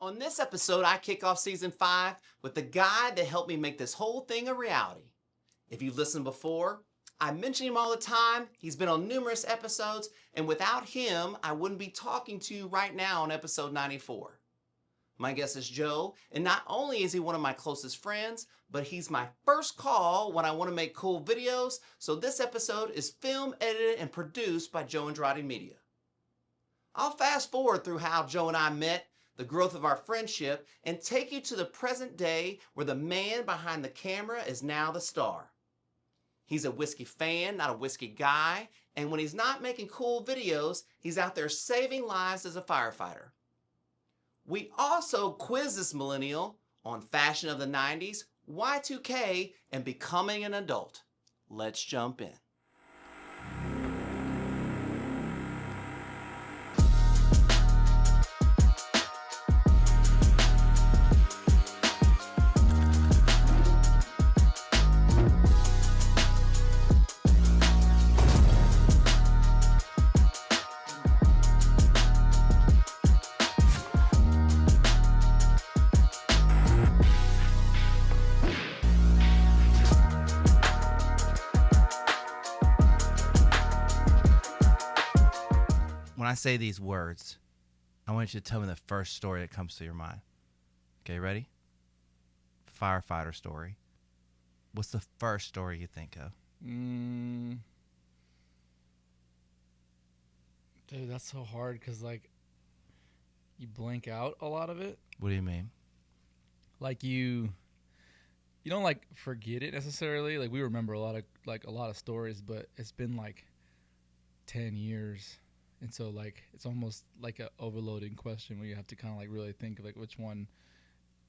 On this episode, I kick off season 5 with the guy that helped me make this whole thing a reality. If you've listened before, I mention him all the time. He's been on numerous episodes, and without him, I wouldn't be talking to you right now on episode 94. My guest is Joe, and not only is he one of my closest friends, but he's my first call when I want to make cool videos, so this episode is filmed, edited, and produced by Joe Andrade Media. I'll fast forward through how Joe and I met, the growth of our friendship, and take you to the present day where the man behind the camera is now the star. He's a whiskey fan, not a whiskey guy, and when he's not making cool videos, he's out there saving lives as a firefighter. We also quiz this millennial on fashion of the 90s, Y2K, and becoming an adult. Let's jump in. When I say these words, I want you to tell me the first story that comes to your mind. Okay, ready? Firefighter story. What's the first story you think of? Dude, that's so hard because, like, you blank out a lot of it. What do you mean? Like, you don't, like, forget it necessarily. Like, we remember a lot of stories, but it's been, like, 10 years. And so, like, it's almost like an overloading question where you have to kind of, like, really think of, like, which one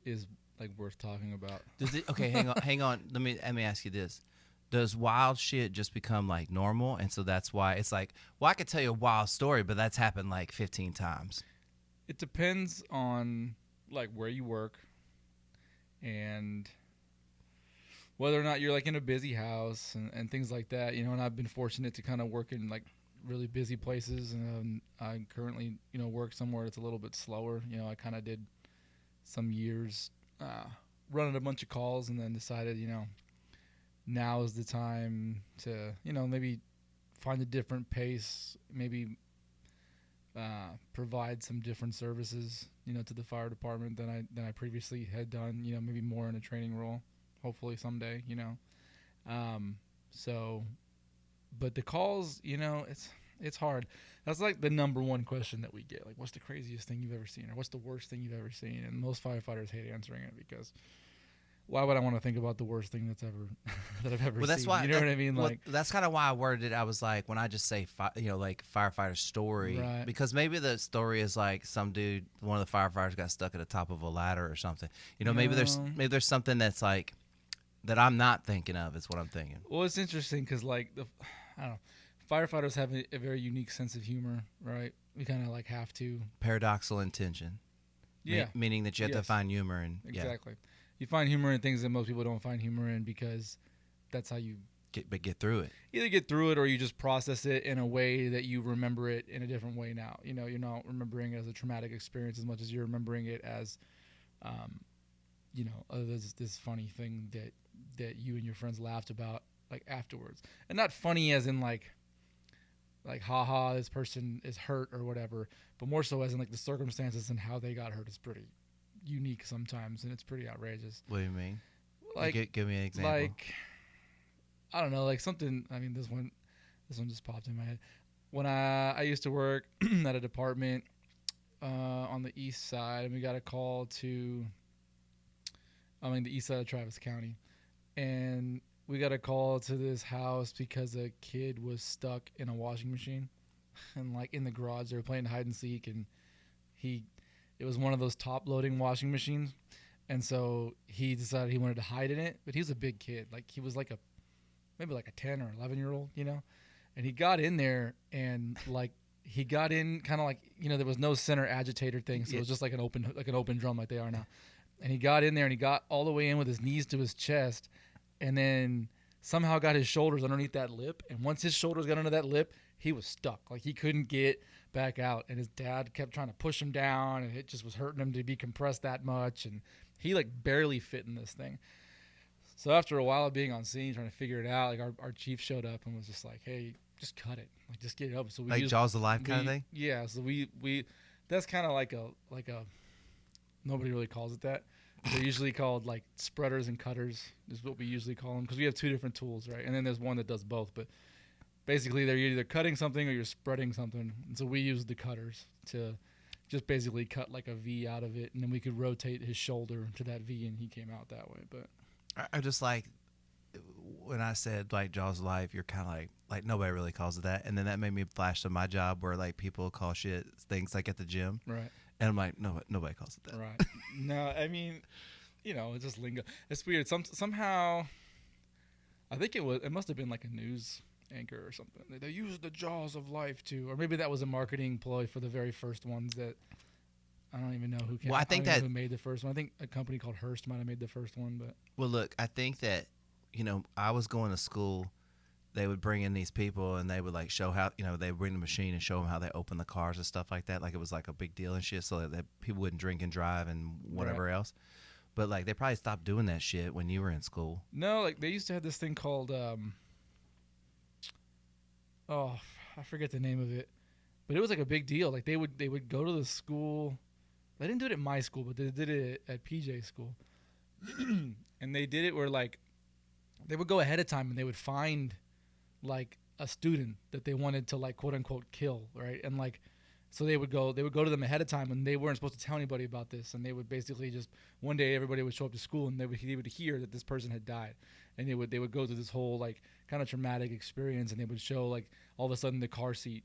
is, like, worth talking about. Okay, hang on. Let me ask you this. Does wild shit just become, like, normal? And so that's why it's like, well, I could tell you a wild story, but that's happened, like, 15 times. It depends on, like, where you work and whether or not you're, like, in a busy house and things like that, you know. And I've been fortunate to kind of work in, like, really busy places, and I currently, you know, work somewhere that's a little bit slower. You know, I kind of did some years running a bunch of calls, and then decided, you know, now is the time to, you know, maybe find a different pace, maybe provide some different services, you know, to the fire department than I previously had done. You know, maybe more in a training role, hopefully someday. You know, but the calls, you know, it's hard. That's like the number one question that we get. Like, what's the craziest thing you've ever seen? Or what's the worst thing you've ever seen? And most firefighters hate answering it because why would I want to think about the worst thing that I've ever seen? That's why, you know what I mean? Well, like, that's kind of why I worded it. I was like, when I just say, like firefighter story, right. Because maybe the story is like some dude, one of the firefighters got stuck at the top of a ladder or something. You know, maybe there's something that's like, that I'm not thinking of is what I'm thinking. Well, it's interesting because, like, I don't know, firefighters have a very unique sense of humor, right? We kind of, like, have to. Paradoxical intention. Yeah. Meaning that you have to find humor in. Exactly. Yeah. You find humor in things that most people don't find humor in because that's how you get through it. Either get through it or you just process it in a way that you remember it in a different way now. You know, you're not remembering it as a traumatic experience as much as you're remembering it as, you know, this funny thing that you and your friends laughed about, like, afterwards. And not funny as in like haha, this person is hurt or whatever, but more so as in, like, the circumstances and how they got hurt is pretty unique sometimes, and it's pretty outrageous. What do you mean? Like, give me an example. Like, I don't know, like something. I mean, this one just popped in my head. When I used to work at a department on the east side, and we got a call to, the east side of Travis County, and we got a call to this house because a kid was stuck in a washing machine, and, like, in the garage they were playing hide and seek, and it was one of those top loading washing machines, and so he decided he wanted to hide in it. But he was a big kid, like he was like maybe like a 10 or 11-year-old, you know, and he got in there, and, like, he got in kind of like, you know, there was no center agitator thing, so it was just like an open drum like they are now. And he got in there, and he got all the way in with his knees to his chest, and then somehow got his shoulders underneath that lip. And once his shoulders got under that lip, he was stuck. Like, he couldn't get back out, and his dad kept trying to push him down, and it just was hurting him to be compressed that much, and he like barely fit in this thing. So after a while of being on scene trying to figure it out, like our chief showed up and was just like, hey, just cut it, like just get it up. So we like Jaws of Life kind of thing. Yeah, so we that's kind of like a nobody really calls it that. They're usually called like spreaders and cutters is what we usually call them, because we have two different tools, right? And then there's one that does both, but basically they're either cutting something or you're spreading something. And so we use the cutters to just basically cut like a V out of it, and then we could rotate his shoulder to that V, and he came out that way. But I just like when I said like Jaws of Life, you're kind of like nobody really calls it that, and then that made me flash to my job where like people call shit things like at the gym, right? And I'm like, no, nobody calls it that, right? No, I mean, it's just lingo. It's weird. Somehow, I think it must have been like a news anchor or something. They used the Jaws of Life too, or maybe that was a marketing ploy for the very first ones that. I don't even know who came. Well, I think that who made the first one. I think a company called Hearst might have made the first one, but. Well, look, I think that I was going to school. They would bring in these people, and they would like show how they would bring the machine and show them how they open the cars and stuff like that. Like it was like a big deal and shit, so that people wouldn't drink and drive and whatever else. But like they probably stopped doing that shit when you were in school. No, like they used to have this thing called I forget the name of it, but it was like a big deal. Like they would go to the school. They didn't do it at my school, but they did it at PJ school. And they did it where like they would go ahead of time and they would find like a student that they wanted to like quote unquote kill, right? And like so they would go to them ahead of time, and they weren't supposed to tell anybody about this, and they would basically just one day everybody would show up to school, and they would hear that this person had died, and they would go through this whole like kind of traumatic experience, and they would show like all of a sudden the car seat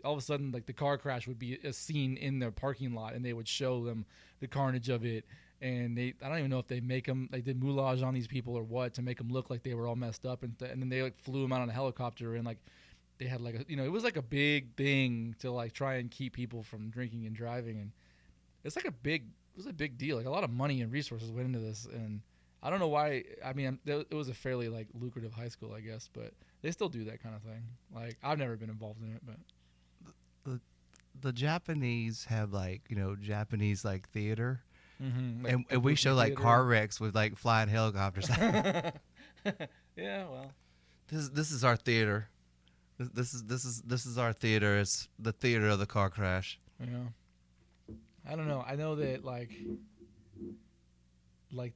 all of a sudden like the car crash would be a scene in their parking lot, and they would show them the carnage of it. And I don't even know if they did moulage on these people or what to make them look like they were all messed up, and then they like flew them out on a helicopter, and like they had like it was like a big thing to like try and keep people from drinking and driving, and it was a big deal. Like a lot of money and resources went into this, and I don't know why. I mean, it was a fairly like lucrative high school, I guess, but they still do that kind of thing. Like I've never been involved in it, but the Japanese have like Japanese like theater. Mm-hmm. Like, and we show like car wrecks with like flying helicopters. Yeah, well, this is our theater. This is our theater. It's the theater of the car crash. Yeah, I don't know. I know that like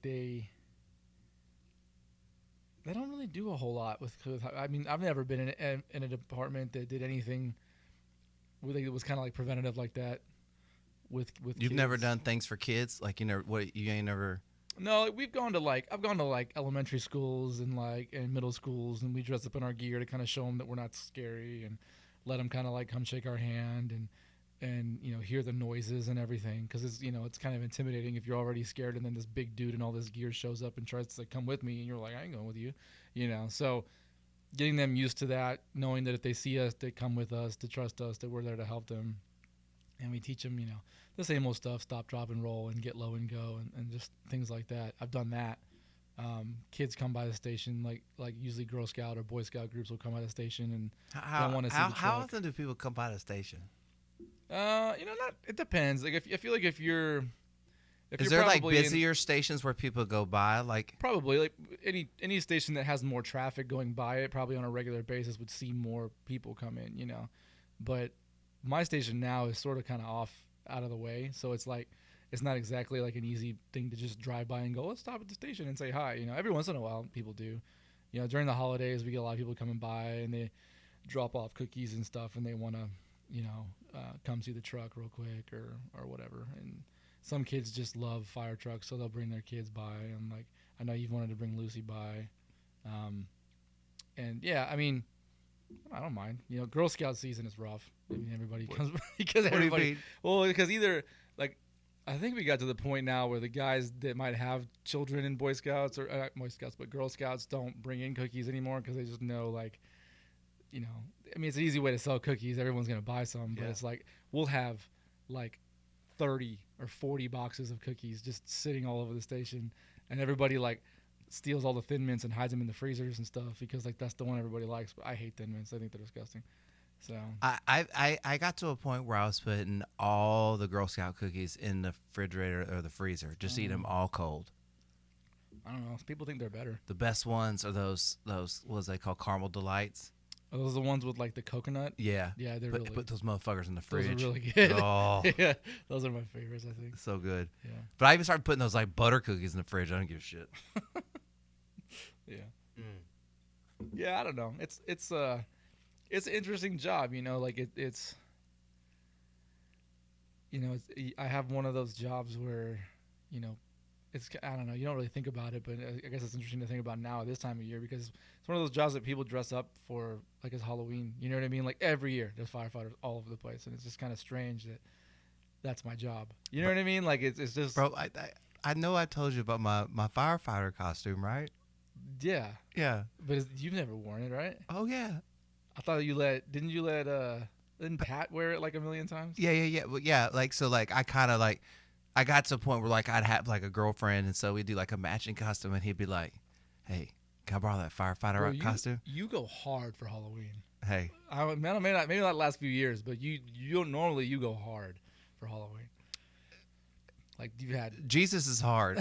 they don't really do a whole lot with. I mean, I've never been in a department that did anything. It was kind of like preventative like that. With You've kids. never done things for kids, like you ain't never. No, like, I've gone to like elementary schools and middle schools, and we dress up in our gear to kind of show them that we're not scary, and let them kind of like come shake our hand and hear the noises and everything, because it's kind of intimidating if you're already scared, and then this big dude in all this gear shows up and tries to like come with me, and you're like, I ain't going with you, So getting them used to that, knowing that if they see us, they come with us, to trust us, that we're there to help them. And we teach them, the same old stuff, stop, drop, and roll, and get low and go, and just things like that. I've done that. Kids come by the station, like usually Girl Scout or Boy Scout groups will come by the station and don't want to see the truck. How often do people come by the station? It depends. Like I feel like if you're Is there like busier stations where people go by? Like probably like any station that has more traffic going by it, probably on a regular basis would see more people come in, But my station now is sort of kind of off out of the way, so it's like it's not exactly like an easy thing to just drive by and go, let's stop at the station and say hi. Every once in a while people do. During the holidays we get a lot of people coming by and they drop off cookies and stuff, and they want to come see the truck real quick or whatever. And some kids just love fire trucks, so they'll bring their kids by. And like I know you've wanted to bring Lucy by, and yeah, I mean, I don't mind. Girl Scout season is rough. I mean, everybody comes because everybody. What do you mean? Well, because either like, I think we got to the point now where the guys that might have children in Boy Scouts or not Boy Scouts, but Girl Scouts don't bring in cookies anymore because they just know like, I mean, it's an easy way to sell cookies. Everyone's gonna buy some, but it's like we'll have like 30 or 40 boxes of cookies just sitting all over the station, and everybody like steals all the Thin Mints and hides them in the freezers and stuff because like that's the one everybody likes. But I hate Thin Mints. I think they're disgusting. So I got to a point where I was putting all the Girl Scout cookies in the refrigerator or the freezer, just eat them all cold. I don't know. People think they're better. The best ones are those what they call caramel delights. Are those the ones with like the coconut? Yeah, Yeah, they're really. Put those motherfuckers in the fridge. Those are really good. Oh, yeah, those are my favorites. I think. so good. Yeah. But I even started putting those like butter cookies in the fridge. I don't give a shit. Yeah. Yeah, I don't know. It's an interesting job, you know. Like it's you know, I have one of those jobs where, you know, I don't know, you don't really think about it, but I guess it's interesting to think about now at this time of year because it's one of those jobs that people dress up for, like as Halloween. You know what I mean? Like every year, there's firefighters all over the place, and it's just kind of strange that that's my job. You know what I mean? Like it's just, Bro, I know I told you about my firefighter costume, right? yeah. Yeah. But you've never worn it, right? Oh yeah. I thought didn't Pat wear it like a million times? Yeah. Well, yeah. Like so, like I kind of like. I got to a point where like I'd have like a girlfriend, and so we'd do like a matching costume, and he'd be like, "Hey, can I borrow that firefighter Bro, costume?" You go hard for Halloween. Hey, maybe not last few years, but you don't normally you go hard for Halloween. Like you had Jesus is hard.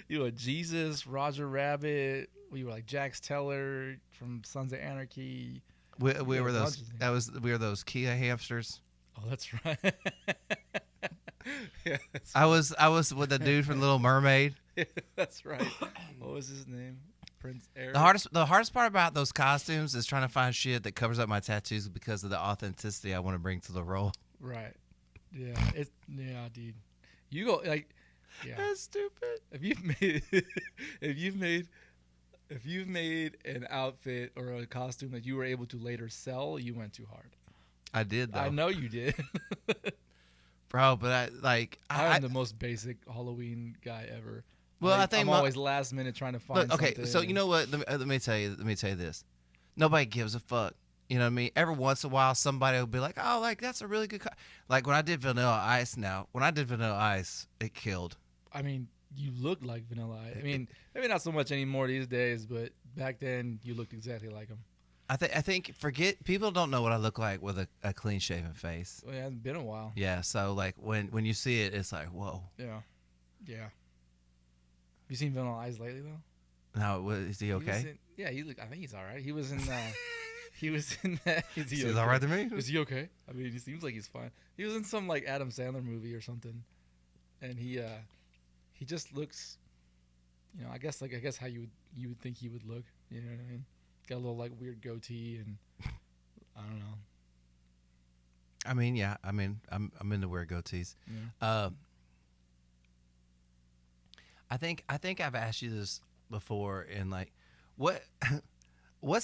you were Jesus, Roger Rabbit. We were like Jax Teller from Sons of Anarchy. We were those Kia hamsters. Oh, that's right. Yeah, I was with the dude from Little Mermaid. that's right. What was his name? Prince Eric. The hardest part about those costumes is trying to find shit that covers up my tattoos because of the authenticity I want to bring to the role. Right. Yeah. Dude. You go like. Yeah. That's stupid. If you've made an outfit or a costume that you were able to later sell, you went too hard. I did though. I know you did. Bro, but I'm the most basic Halloween guy ever. Well, like, I think I'm always last minute trying to find. Okay, something so you know what? Let me tell you this. Nobody gives a fuck. You know what I mean? Every once in a while, somebody will be like, "Oh, like that's a really good." Like when I did Vanilla Ice. When I did Vanilla Ice, it killed. I mean, you look like Vanilla Ice. I mean, maybe not so much anymore these days, but back then you looked exactly like him. I think people don't know what I look like with a clean shaven face. Well, it hasn't been a while. Yeah, so like when you see it, it's like whoa. Yeah. Have you seen Vanilla Ice lately though? No, is he okay? I think he's all right. He was in. He was in that. Is he He's okay? all right to me. Is he okay? I mean, he seems like he's fine. He was in some like Adam Sandler movie or something, and he just looks. You know, I guess how you would think he would look. You know what I mean? Got a little like weird goatee and I don't know. I mean, yeah. I mean, I'm into weird goatees. Yeah. I think I've asked you this before, and like, what's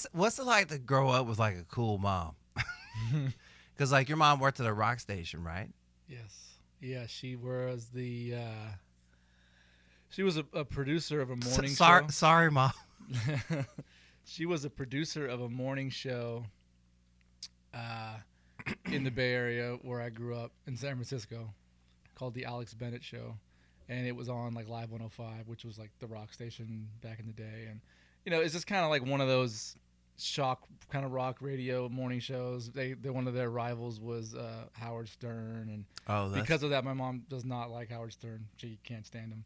it like to grow up with like a cool mom? Because like your mom worked at a rock station, right? Yes. Yeah, she was a producer of a morning show. Sorry, mom. She was a producer of a morning show in the Bay Area where I grew up in San Francisco called The Alex Bennett Show. And it was on like Live 105, which was like the rock station back in the day. And, you know, it's just kind of like one of those shock kind of rock radio morning shows. One of their rivals was Howard Stern. And because of that, my mom does not like Howard Stern. She can't stand him.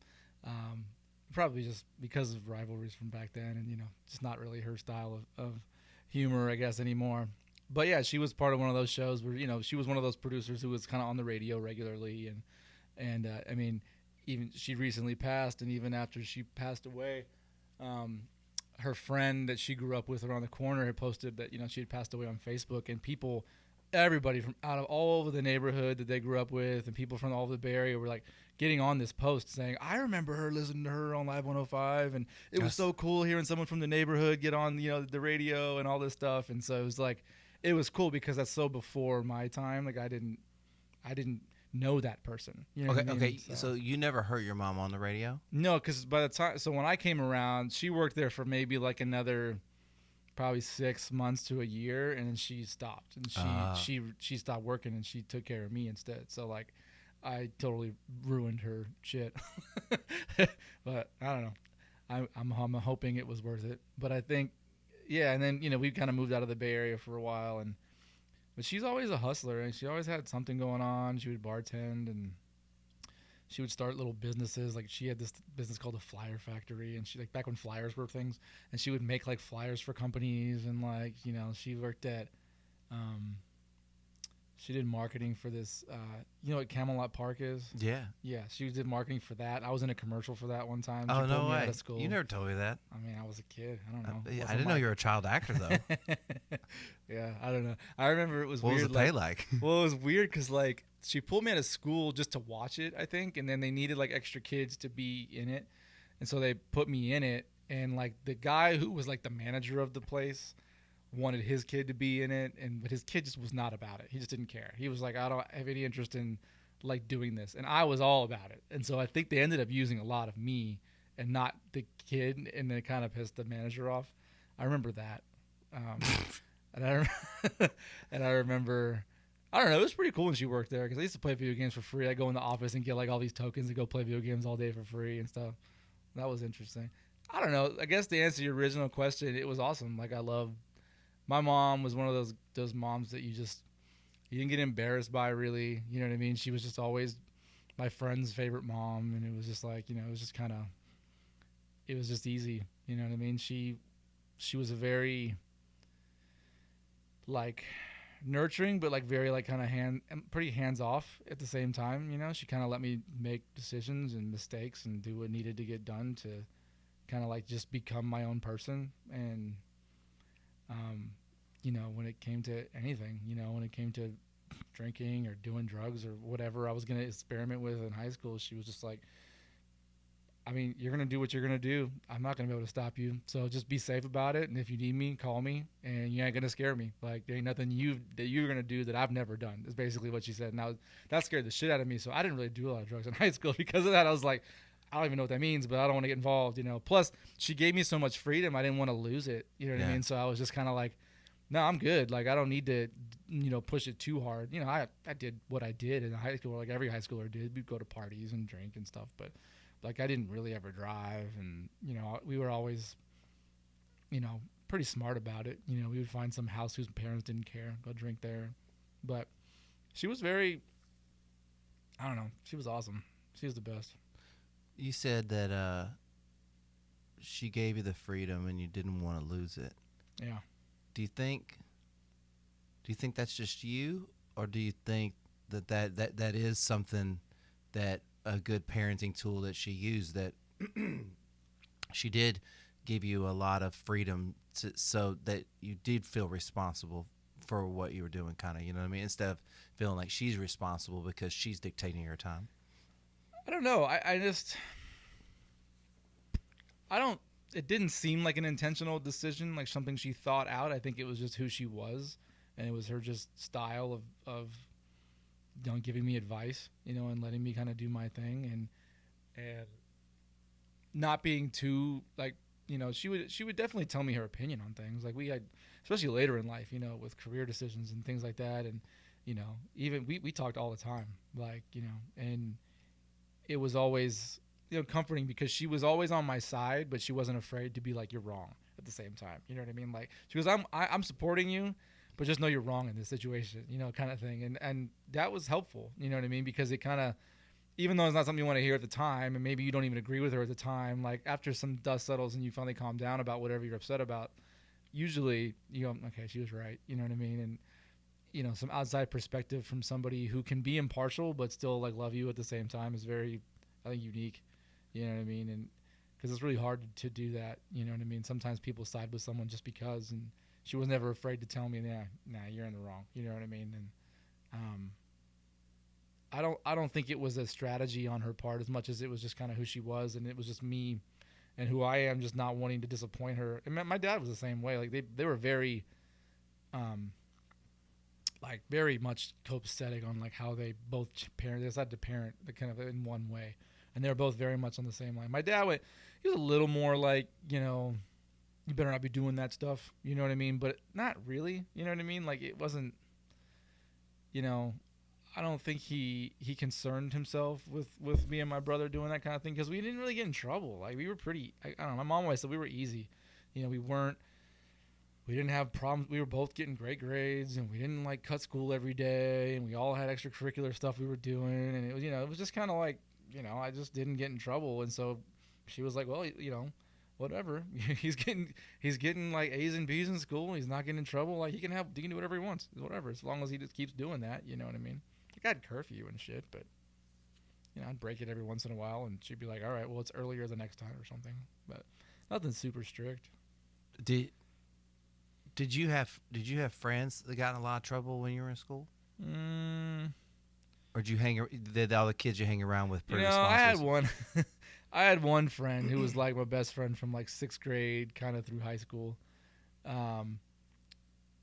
Probably just because of rivalries from back then and, you know, just not really her style of humor, I guess, anymore. But, yeah, she was part of one of those shows where, you know, she was one of those producers who was kind of on the radio regularly. And I mean, even she recently passed, and even after she passed away, her friend that she grew up with around the corner had posted that, you know, she had passed away on Facebook, and everybody from out of all over the neighborhood that they grew up with and people from all over the Bay Area were like getting on this post saying, I remember her listening to her on Live 105 and it was so cool hearing someone from the neighborhood get on, you know, the radio and all this stuff. And so it was like, it was cool because that's so before my time. Like I didn't know that person. You know what I mean? Okay. So you never heard your mom on the radio? No, because by the time, so when I came around, she worked there for maybe like another probably 6 months to a year, and then she stopped, and she stopped working, and she took care of me instead. So like, I totally ruined her shit. But I don't know. I'm hoping it was worth it. But I think, yeah, and then we kind of moved out of the Bay Area for a while, but she's always a hustler, and she always had something going on. She would bartend, and she would start little businesses. Like she had this business called a flyer factory, and she, like, back when flyers were things, and she would make like flyers for companies, and like she worked at she did marketing for this you know what Camelot Park is? Yeah. Yeah, she did marketing for that. I was in a commercial for that one time. Oh, She pulled no me way. out of school. You never told me that. I mean, I was a kid. I don't know. Yeah, I Wasn't didn't know my- you were a child actor, though. Yeah, I don't know. I remember it was What was weird. the pay like? Well, it was weird because like she pulled me out of school just to watch it, I think, and then they needed like extra kids to be in it, and so they put me in it. And like the guy who was like the manager of the place wanted his kid to be in it, but his kid just was not about it. He just didn't care. He was like, I don't have any interest in like doing this, and I was all about it. And so I think they ended up using a lot of me and not the kid, and then it kind of pissed the manager off. I remember that. And I remember, I don't know, it was pretty cool when she worked there because I used to play video games for free. I go in the office and get like all these tokens and go play video games all day for free and stuff. That was interesting. I don't know. I guess to answer your original question, it was awesome. Like my mom was one of those moms that you didn't get embarrassed by, really. You know what I mean? She was just always my friend's favorite mom, and it was just like, it was just kind of, it was just easy. You know what I mean? She was a very like nurturing, but like very like kind of pretty hands off at the same time. She kind of let me make decisions and mistakes and do what needed to get done to kind of like just become my own person. And when it came to anything, when it came to drinking or doing drugs or whatever I was going to experiment with in high school, she was just like, I mean, you're going to do what you're going to do. I'm not going to be able to stop you. So just be safe about it. And if you need me, call me, and you ain't going to scare me. Like, there ain't nothing that you're going to do that I've never done, is basically what she said. Now, that scared the shit out of me. So I didn't really do a lot of drugs in high school because of that. I was like, I don't even know what that means, but I don't want to get involved, Plus, she gave me so much freedom, I didn't want to lose it. You know what I mean? So I was just kind of like, no, I'm good. Like, I don't need to, push it too hard. I did what I did in high school, like every high schooler did. We'd go to parties and drink and stuff, but like I didn't really ever drive, and we were always pretty smart about it. We would find some house whose parents didn't care, go drink there. But she was very, I don't know, she was awesome. She was the best. You said that she gave you the freedom and you didn't want to lose it. Yeah. Do you think that's just you, or do you think that is something that a good parenting tool that she used, that she did give you a lot of freedom so that you did feel responsible for what you were doing, kind of, you know what I mean? Instead of feeling like she's responsible because she's dictating your time. I don't know. It didn't seem like an intentional decision, like something she thought out. I think it was just who she was, and it was her just style of giving me advice, and letting me kind of do my thing, and not being too like, she would definitely tell me her opinion on things. Like we had, especially later in life, with career decisions and things like that, and even we talked all the time, like, and it was always comforting because she was always on my side, but she wasn't afraid to be like, you're wrong at the same time. You know what I mean? Like she goes, I'm supporting you, but just know you're wrong in this situation, kind of thing. And that was helpful, you know what I mean? Because it kind of, even though it's not something you want to hear at the time, and maybe you don't even agree with her at the time, like after some dust settles and you finally calm down about whatever you're upset about, usually you go, okay, she was right. You know what I mean? And, some outside perspective from somebody who can be impartial, but still like love you at the same time is very, I think, unique. You know what I mean? And because it's really hard to do that. You know what I mean? Sometimes people side with someone just because, and she was never afraid to tell me, nah, you're in the wrong. You know what I mean? And I don't think it was a strategy on her part as much as it was just kind of who she was, and it was just me and who I am, just not wanting to disappoint her. And my dad was the same way. Like they were very, like very much copacetic on like how they both parent. They decided to parent kind of in one way. And they were both very much on the same line. My dad he was a little more like, you better not be doing that stuff. You know what I mean? But not really. You know what I mean? Like it wasn't, I don't think he concerned himself with me and my brother doing that kind of thing because we didn't really get in trouble. Like we were pretty, I don't know, my mom always said we were easy. We weren't we didn't have problems. We were both getting great grades, and we didn't like cut school every day, and we all had extracurricular stuff we were doing, and it was, it was just kind of like, I just didn't get in trouble, and so she was like, well, whatever. he's getting like A's and B's in school. He's not getting in trouble. Like he can do whatever he wants, whatever, as long as he just keeps doing that. You know what I mean? Like I had curfew and shit, but I'd break it every once in a while, and she'd be like, all right, well, it's earlier the next time or something, but nothing super strict. Did you have friends that got in a lot of trouble when you were in school? Or did all the kids you hang around with pretty responsible? I had one friend who was like my best friend from like 6th grade kind of through high school. And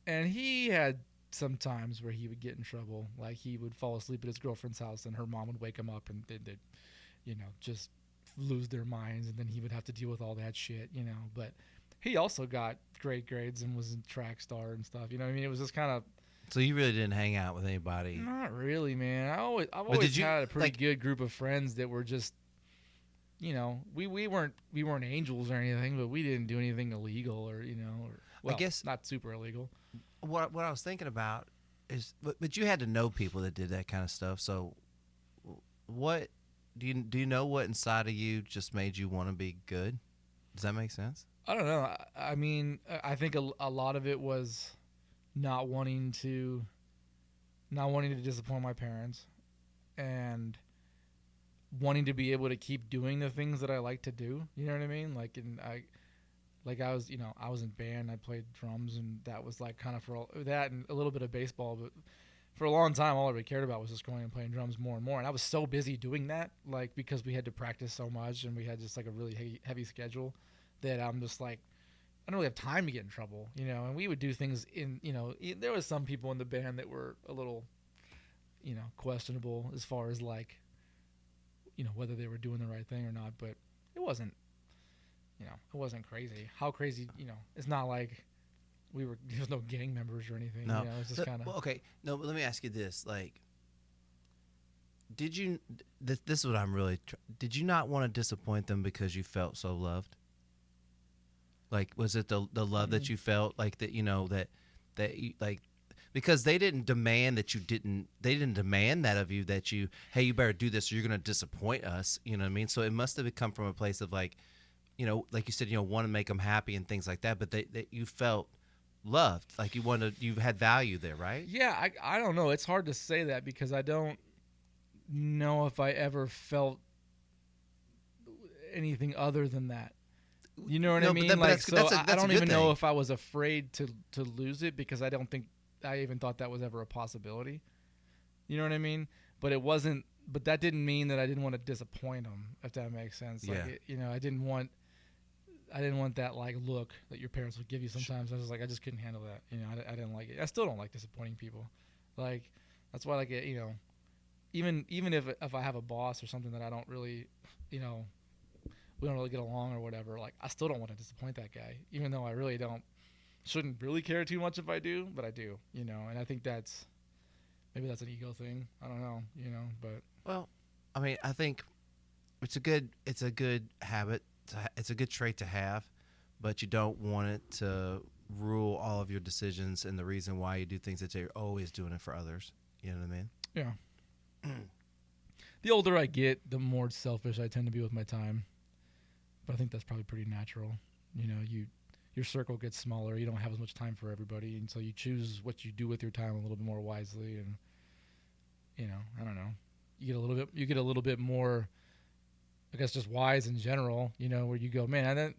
he had some times where he would get in trouble. Like he would fall asleep at his girlfriend's house and her mom would wake him up and they'd just lose their minds, and then he would have to deal with all that shit, but he also got great grades and was in track star and stuff. You know what I mean? It was just kind of. So you really didn't hang out with anybody? Not really, man. I've always had a pretty good group of friends that were just, we weren't angels or anything, but we didn't do anything illegal or I guess not super illegal. What I was thinking about is, but you had to know people that did that kind of stuff. So, what do you know what inside of you just made you want to be good? Does that make sense? I don't know. I mean, I think a lot of it was not wanting to disappoint my parents, and wanting to be able to keep doing the things that I like to do. You know what I mean? I was in band. I played drums, and that was like kind of for all that and a little bit of baseball. But for a long time, all I really cared about was just going and playing drums more and more. And I was so busy doing that, like because we had to practice so much and we had just like a really heavy schedule, that I'm just like, I don't really have time to get in trouble, and we would do things there was some people in the band that were a little, questionable as far as like, whether they were doing the right thing or not, but it wasn't crazy. How crazy, it's not like there's no gang members or anything. No. It's just kind of. Well, okay. No, but let me ask you this. Like, did you, this is what I'm really, did you not want to disappoint them because you felt so loved? Like, was it the love that you felt like that, that you, like, because they didn't demand that they didn't demand that of you, that you, hey, you better do this or you're going to disappoint us. You know what I mean? So it must have come from a place of like, like you said, want to make them happy and things like that. But that you felt loved, like you had value there, right? Yeah. I don't know. It's hard to say that because I don't know if I ever felt anything other than that. You know what I mean? Like, I don't even know if I was afraid to lose it, because I don't think I even thought that was ever a possibility. You know what I mean? But it wasn't. But that didn't mean that I didn't want to disappoint them, if that makes sense. Like, yeah. I didn't want that like look that your parents would give you sometimes. I was like, I just couldn't handle that. I didn't like it. I still don't like disappointing people. Like, that's why, like, even if I have a boss or something that I don't really, we don't really get along or whatever, like, I still don't want to disappoint that guy, even though I really shouldn't really care too much if I do, but I do, and I think maybe that's an ego thing. I don't know, but. Well, I mean, I think it's a good habit. It's a good trait to have, but you don't want it to rule all of your decisions and the reason why you do things, that you're always doing it for others. You know what I mean? Yeah. The older I get, the more selfish I tend to be with my time. But I think that's probably pretty natural. Your circle gets smaller. You don't have as much time for everybody, and so you choose what you do with your time a little bit more wisely. And I don't know. You get a little bit more, I guess, just wise in general. Where you go, man,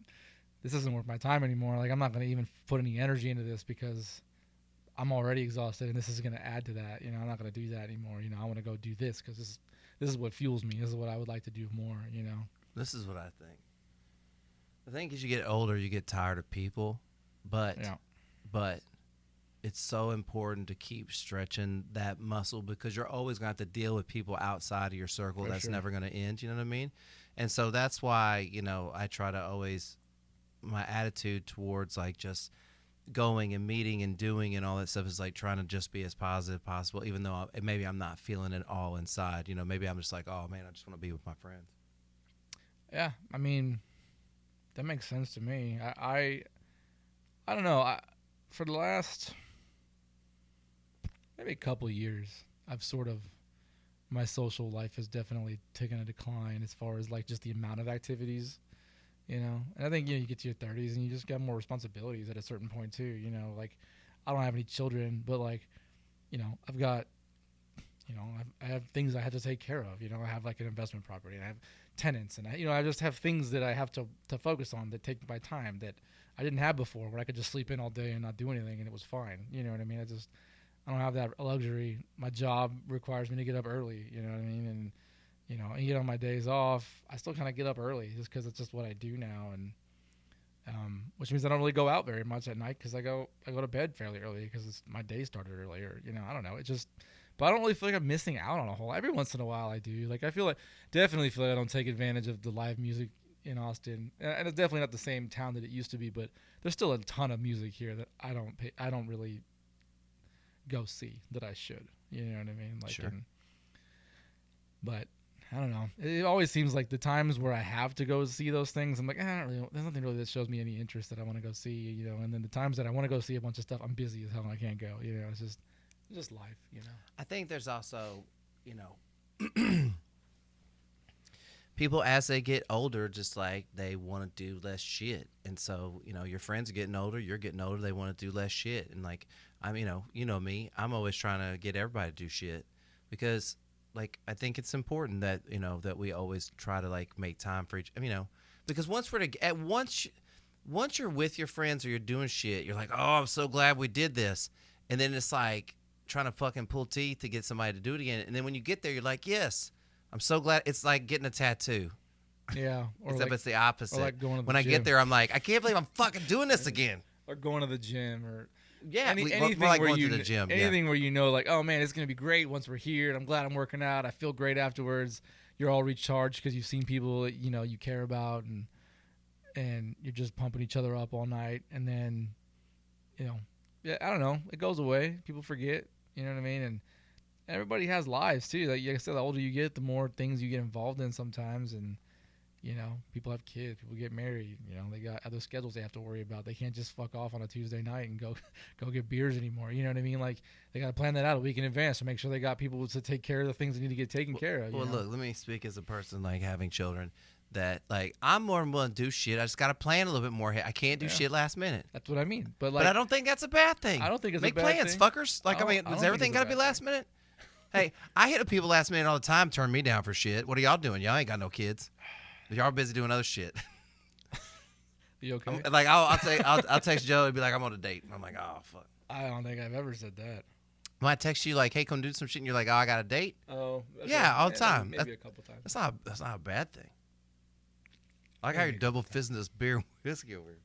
this isn't worth my time anymore. Like, I'm not going to even put any energy into this because I'm already exhausted, and this is going to add to that. I'm not going to do that anymore. I want to go do this because this is what fuels me. This is what I would like to do more. This is what I think. I think as you get older, you get tired of people, but it's so important to keep stretching that muscle, because you're always going to have to deal with people outside of your circle. For that's sure. never going to end. You know what I mean? And so that's why, I try to always, my attitude towards like just going and meeting and doing and all that stuff is like trying to just be as positive as possible, even though maybe I'm not feeling it all inside. Maybe I'm just like, oh man, I just want to be with my friends. Yeah, I mean, that makes sense to me. I don't know. for the last maybe a couple of years, I've sort of, my social life has definitely taken a decline as far as like just the amount of activities, you know. And I think, you get to your 30s and you just got more responsibilities at a certain point too, you know. Like, I don't have any children, but like, I've got, I have things I have to take care of. I have like an investment property, and I have tenants, and I just have things that I have to focus on that take my time that I didn't have before, where I could just sleep in all day and not do anything and it was fine. You know what I mean? I don't have that luxury. My job requires me to get up early. You know what I mean? And and on my days off, I still kind of get up early just because it's just what I do now, and which means I don't really go out very much at night because I go to bed fairly early because my day started earlier. I don't know. But I don't really feel like I'm missing out on a whole. Every once in a while I do. Like, definitely feel like I don't take advantage of the live music in Austin, and it's definitely not the same town that it used to be. But there's still a ton of music here that I don't really go see that I should. You know what I mean? Like, sure. But I don't know. It always seems like the times where I have to go see those things, I'm like, there's nothing really that shows me any interest that I want to go see. And then the times that I want to go see a bunch of stuff, I'm busy as hell and I can't go. It's just life. I think there's also, people as they get older, just like they want to do less shit. And so, your friends are getting older, you're getting older, they want to do less shit. And like, me, I'm always trying to get everybody to do shit because like, I think it's important that, that we always try to like make time for each, because once you're with your friends or you're doing shit, you're like, oh, I'm so glad we did this. And then it's like trying to fucking pull teeth to get somebody to do it again. And then when you get there, you're like, yes, I'm so glad. It's like getting a tattoo. Yeah. Except it's the opposite. Or like going to the when gym. I get there, I'm like, I can't believe I'm fucking doing this again. Or going to the gym or anything like where to the gym. Anything where like, oh man, it's gonna be great once we're here, and I'm glad I'm working out. I feel great afterwards. You're all recharged because you've seen people that you care about, and you're just pumping each other up all night. And then, I don't know, it goes away. People forget. You know what I mean? And everybody has lives too. Like I said, the older you get, the more things you get involved in sometimes, and people have kids, people get married, they got other schedules they have to worry about. They can't just fuck off on a Tuesday night and go get beers anymore. You know what I mean? Like, they got to plan that out a week in advance to make sure they got people to take care of the things that need to get taken care of. Well, look, let me speak as a person like having children that like I'm more than willing to do shit. I just got to plan a little bit more. I can't do shit last minute. That's what I mean. But I don't think that's a bad thing. I don't think it's Make a bad plans, thing. fuckers. Like, does everything got to be last minute? Hey, I hit people last minute all the time, turn me down for shit. What are y'all doing? Y'all ain't got no kids. Y'all busy doing other shit. You okay? I'll text Joe and be like, I'm on a date. I'm like, oh fuck. I don't think I've ever said that. When I text you like, hey, come do some shit, and you're like, oh, I got a date. Oh, yeah, all the time. Maybe a couple times. That's not a bad thing. I like how you're double fisting this beer and whiskey over here.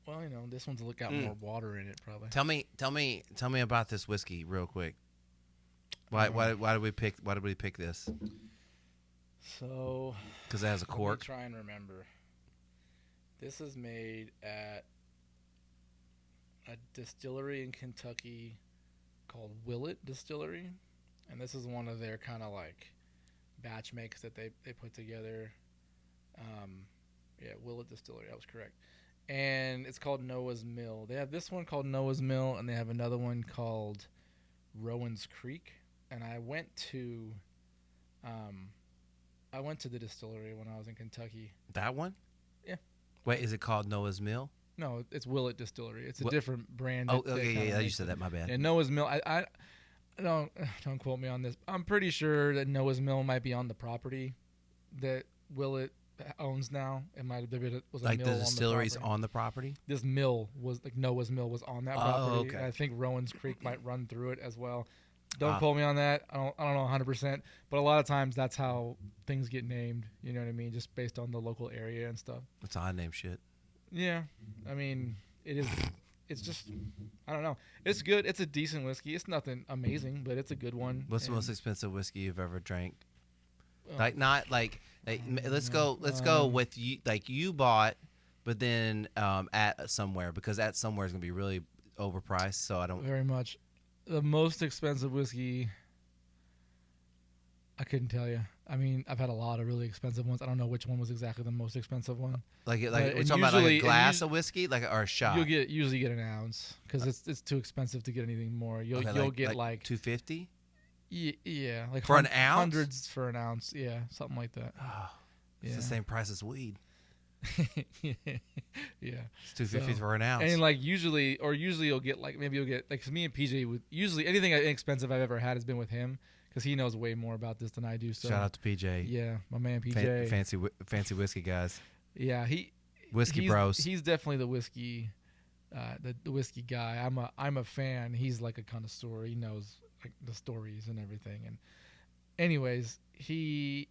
Well, this one's got more water in it, probably. Tell me about this whiskey real quick. Why did we pick this? So, because it has a cork. Let me try and remember. This is made at a distillery in Kentucky called Willett Distillery, and this is one of their kind of like batch makes that they put together. Willett Distillery, that was correct. And it's called Noah's Mill. They have this one called Noah's Mill, and they have another one called Rowan's Creek. And I went to the distillery when I was in Kentucky. That one? Yeah. Wait, is it called Noah's Mill? No, it's Willett Distillery. It's a different brand. Yeah, you said that. My bad. Yeah, Noah's Mill. I don't quote me on this. I'm pretty sure that Noah's Mill might be on the property that Willett owns now. It might have been was a like mill the distillery's on the property. This mill was like Noah's Mill was on that property. Okay. And I think Rowan's Creek might run through it as well. Don't quote me on that. I don't know 100%, but a lot of times that's how things get named. You know what I mean? Just based on the local area and stuff. That's how I name shit. Yeah, I mean it is. It's just I don't know. It's good. It's a decent whiskey. It's nothing amazing, but it's a good one. What's the most expensive whiskey you've ever drank? Let's go with you. Like you bought, but then at somewhere because at somewhere is gonna be really overpriced. So I don't very much. The most expensive whiskey, I couldn't tell you. I mean, I've had a lot of really expensive ones. I don't know which one was exactly the most expensive one. Like But- we're and talking about like a usually- glass of whiskey, like or a shot. You'll usually get an ounce because it's too expensive to get anything more. You'll Okay, get like $250. yeah, like For an ounce? hundreds for an ounce. Yeah, something like that. Oh, it's Yeah. the same price as weed. Yeah. It's $250 So- for an ounce. And like usually you'll get like maybe you'll get like 'cause me and PJ would usually anything inexpensive I've ever had has been with him because he knows way more about this than I do. So Shout out to PJ. yeah, my man PJ. Fancy whiskey guys. Yeah, Whiskey bros. He's definitely the whiskey, the whiskey guy. I'm a fan. He's like a connoisseur. He knows like the stories and everything. And anyways,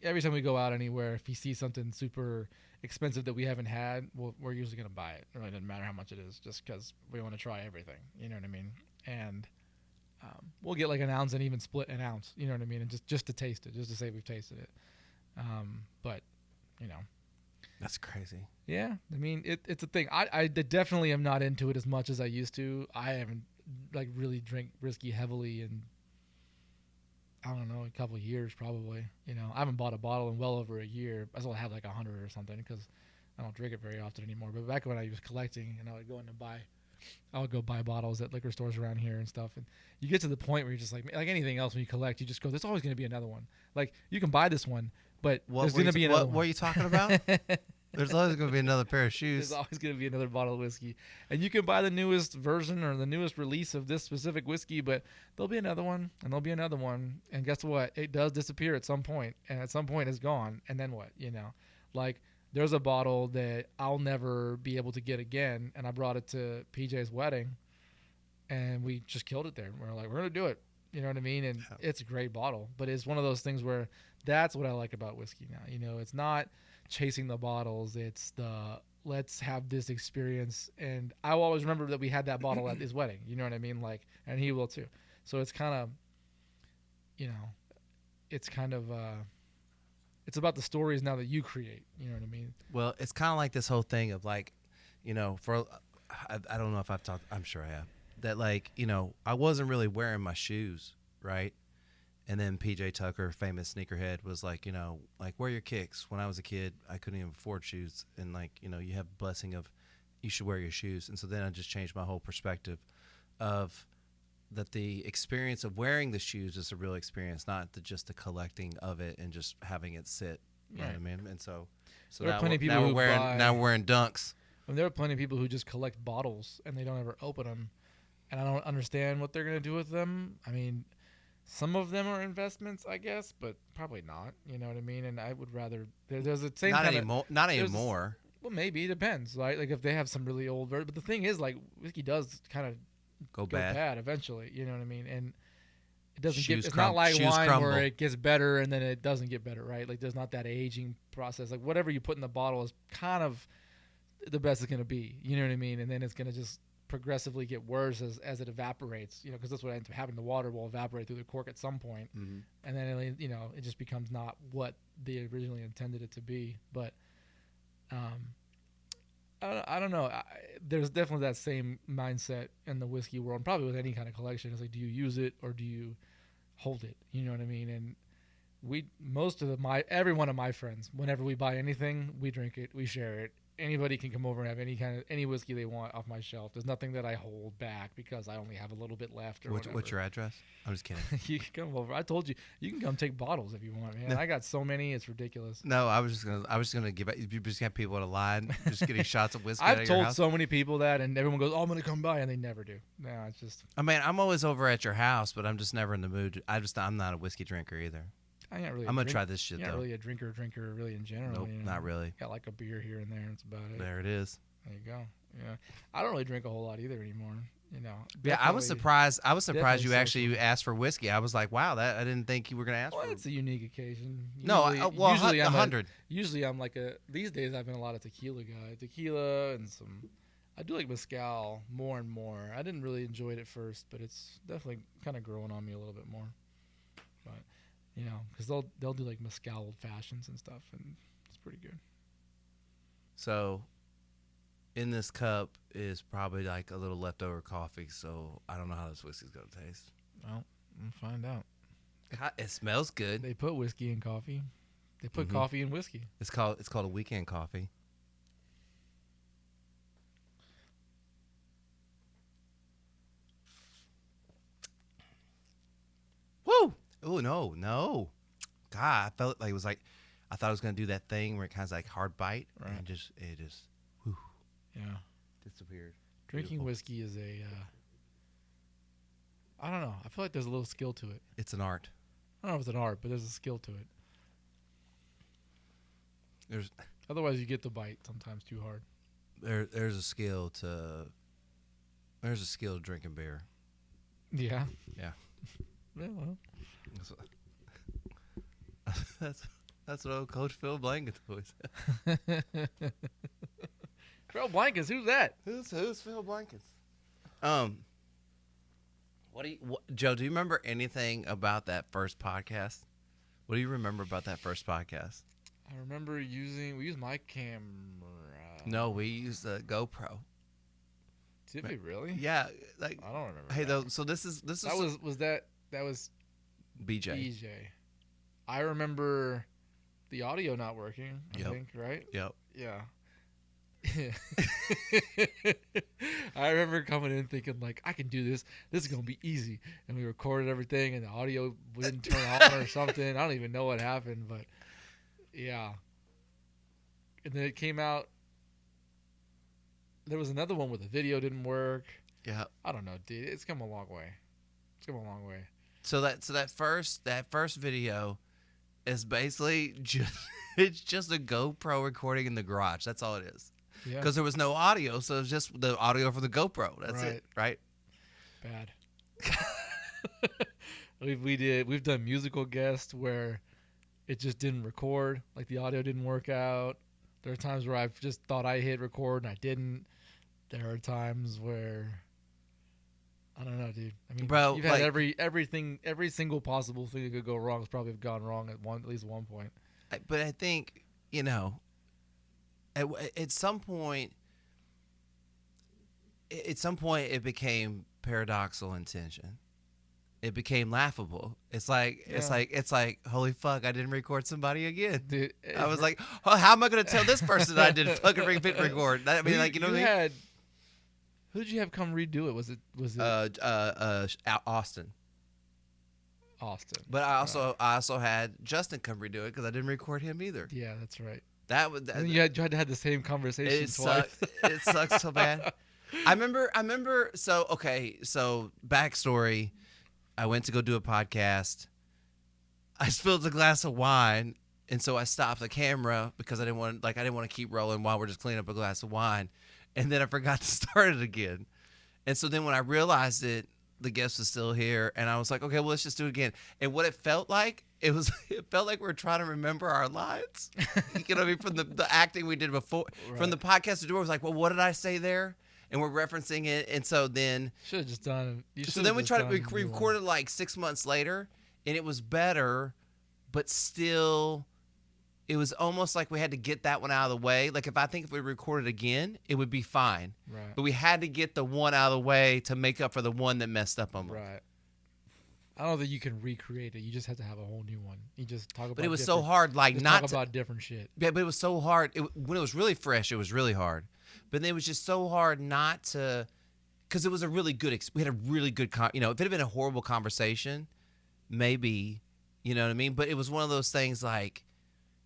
every time we go out anywhere, if he sees something super expensive that we haven't had, we're usually gonna buy it. It really doesn't matter how much it is, just because we want to try everything. You know what I mean? And we'll get like an ounce and even split an ounce. You know what I mean? And just to taste it, just to say we've tasted it. But you know. That's crazy. Yeah, I mean it's a thing. I definitely am not into it as much as I used to. I haven't like really drank whiskey heavily in I don't know a couple of years probably. You know, I haven't bought a bottle in well over a year. I still have like 100 or something because I don't drink it very often anymore. But back when I was collecting and I would go buy bottles at liquor stores around here and stuff. And you get to the point where you're just like anything else when you collect, you just go, there's always going to be another one. Like you can buy this one, but there's going to be another one. What are you talking about? There's always going to be another pair of shoes. There's always going to be another bottle of whiskey. And you can buy the newest version or the newest release of this specific whiskey, but there'll be another one, and there'll be another one. And guess what? It does disappear at some point, and at some point it's gone. And then what? You know, like there's a bottle that I'll never be able to get again, and I brought it to PJ's wedding, and we just killed it there. We're like, we're going to do it. You know what I mean? And it's a great bottle, but it's one of those things where that's what I like about whiskey now. You know, it's not chasing the bottles, it's the let's have this experience. And I will always remember that we had that bottle at his wedding, you know what I mean, like, and he will too. So it's kind of, you know, it's kind of it's about the stories now that you create, you know what I mean. Well, it's kind of like this whole thing of like, you know, I don't know if I've talked, I'm sure I have, that like, you know, I wasn't really wearing my shoes, right? And then PJ Tucker, famous sneakerhead, was like, you know, like, wear your kicks. When I was a kid, I couldn't even afford shoes. And, like, you know, you have the blessing of you should wear your shoes. And so then I just changed my whole perspective of that the experience of wearing the shoes is a real experience, not just the collecting of it and just having it sit. You know what I mean? And so There are now, plenty of people now, who we're wearing, buy- now we're wearing dunks. I mean, there are plenty of people who just collect bottles and they don't ever open them, and I don't understand what they're going to do with them. I mean, some of them are investments, I guess, but probably not. You know what I mean? And I would rather there's the same Not kind anymore. Not there's- anymore. Well, maybe it depends, right? Like if they have some really old but the thing is, like whiskey does kind of Go go bad. bad eventually. You know what I mean? And it doesn't Shoes get. It's crum- not like shoes wine crumble. where it gets better and then it doesn't get better, right? Like there's not that aging process. Like whatever you put in the bottle is kind of the best it's gonna be. You know what I mean? And then it's gonna just progressively get worse as it evaporates. You know, because that's what ends up happening. The water will evaporate through the cork at some point, Mm-hmm. and then it just becomes not what they originally intended it to be. But I don't know. There's definitely that same mindset in the whiskey world, and probably with any kind of collection. It's like, do you use it or do you hold it? You know what I mean? And every one of my friends, whenever we buy anything, we drink it, we share it. Anybody can come over and have any whiskey they want off my shelf. There's nothing that I hold back because I only have a little bit left or whatever. What's your address? I'm just kidding. You can come over. I told you can come take bottles if you want, man. No. I got so many, it's ridiculous. No, I was just gonna give it. You just have people at a line, just getting shots of whiskey. out I've of your told house. so many people that, and everyone goes, "Oh, I'm gonna come by," and they never do. No, it's just I mean, I'm always over at your house, but I'm just never in the mood. I'm not a whiskey drinker either. I'm not really. I'm gonna try this shit Not though. really a drinker really in general. Nope, you know? not really. Got like a beer here and there, and that's about it. There it is. There you go. Yeah, I don't really drink a whole lot either anymore. You know. Yeah, I was Definitely- surprised. I was surprised you definitely actually asked for whiskey. I was like, wow, that I didn't think you were gonna ask Well, for. it's a unique occasion. No, Usually I'm 100. Usually I'm like these days I've been a lot of tequila guy. Tequila and I do like mezcal more and more. I didn't really enjoy it at first, but it's definitely kind of growing on me a little bit more. But, you know, because they'll do like mezcal old fashions and stuff, and it's pretty good. So, in this cup is probably like a little leftover coffee. So I don't know how this whiskey's gonna taste. Well, we'll find out. God, it smells good. They put whiskey in coffee. They put coffee in whiskey. It's called a weekend coffee. Woo! Oh no. God, I felt like it was like I thought I was gonna do that thing where it kind of like hard bite and it just whew, disappeared. Drinking whiskey is a I don't know. I feel like there's a little skill to it. It's an art. I don't know if it's an art, but there's a skill to it. There's Otherwise, you get the bite sometimes too hard. there's a skill to drinking beer. Yeah. Yeah. Yeah, well. That's what old Coach Phil Blankets always said. Phil Blankets, who's that? Who's Phil Blankets? Joe, do you remember anything about that first podcast? What do you remember about that first podcast? I remember we used my camera. No, we used a GoPro. Did we really? Yeah, like I don't remember. hey, that. though. So this is that was BJ. I remember the audio not working. I think, right? Yep. Yeah. I remember coming in thinking like I can do this. This is gonna be easy, and we recorded everything, and the audio didn't turn on or something. I don't even know what happened, but yeah. And then it came out. There was another one where the video didn't work. Yeah. I don't know, dude. It's come a long way. So that first video is basically just a GoPro recording in the garage. That's all it is. Yeah. Because there was no audio, so it's just the audio for the GoPro. That's it, right? Bad. We've done musical guests where it just didn't record, like the audio didn't work out. There are times where I've just thought I hit record and I didn't. There are times where I don't know, dude. I mean, bro, you've had every single possible thing that could go wrong has probably gone wrong at least one point. But I think, at some point it became paradoxical intention. It became laughable. It's like holy fuck, I didn't record somebody again. Dude, I was like, oh, how am I gonna tell this person I didn't fucking record? I mean, like, you know what I mean? Who did you have come redo it? Was it Austin. Austin. But I also had Justin come redo it because I didn't record him either. Yeah, that's right. You had to have the same conversation twice. It sucks so bad. I remember. So backstory. I went to go do a podcast. I spilled a glass of wine, and so I stopped the camera because I didn't want to keep rolling while we're just cleaning up a glass of wine. And then I forgot to start it again. And so then when I realized it, the guest was still here, and I was like, okay, well, let's just do it again. And what it felt like, it felt like we were trying to remember our lines. You know what I mean? From the acting we did before, right. From the podcast to do it, was like, well, what did I say there? And we're referencing it. And so then should have just done it. So then we tried to record it like 6 months later, and it was better, but still, it was almost like we had to get that one out of the way. Like if we recorded again, it would be fine. Right. But we had to get the one out of the way to make up for the one that messed up on. Right. I don't think you can recreate it. You just have to have a whole new one. You just talk about. But it was so hard, like not talk about different shit. Yeah, but it was so hard. When it was really fresh, it was really hard. But then it was just so hard not to, because it was a really good. We had a really good. If it had been a horrible conversation, maybe, you know what I mean. But it was one of those things like.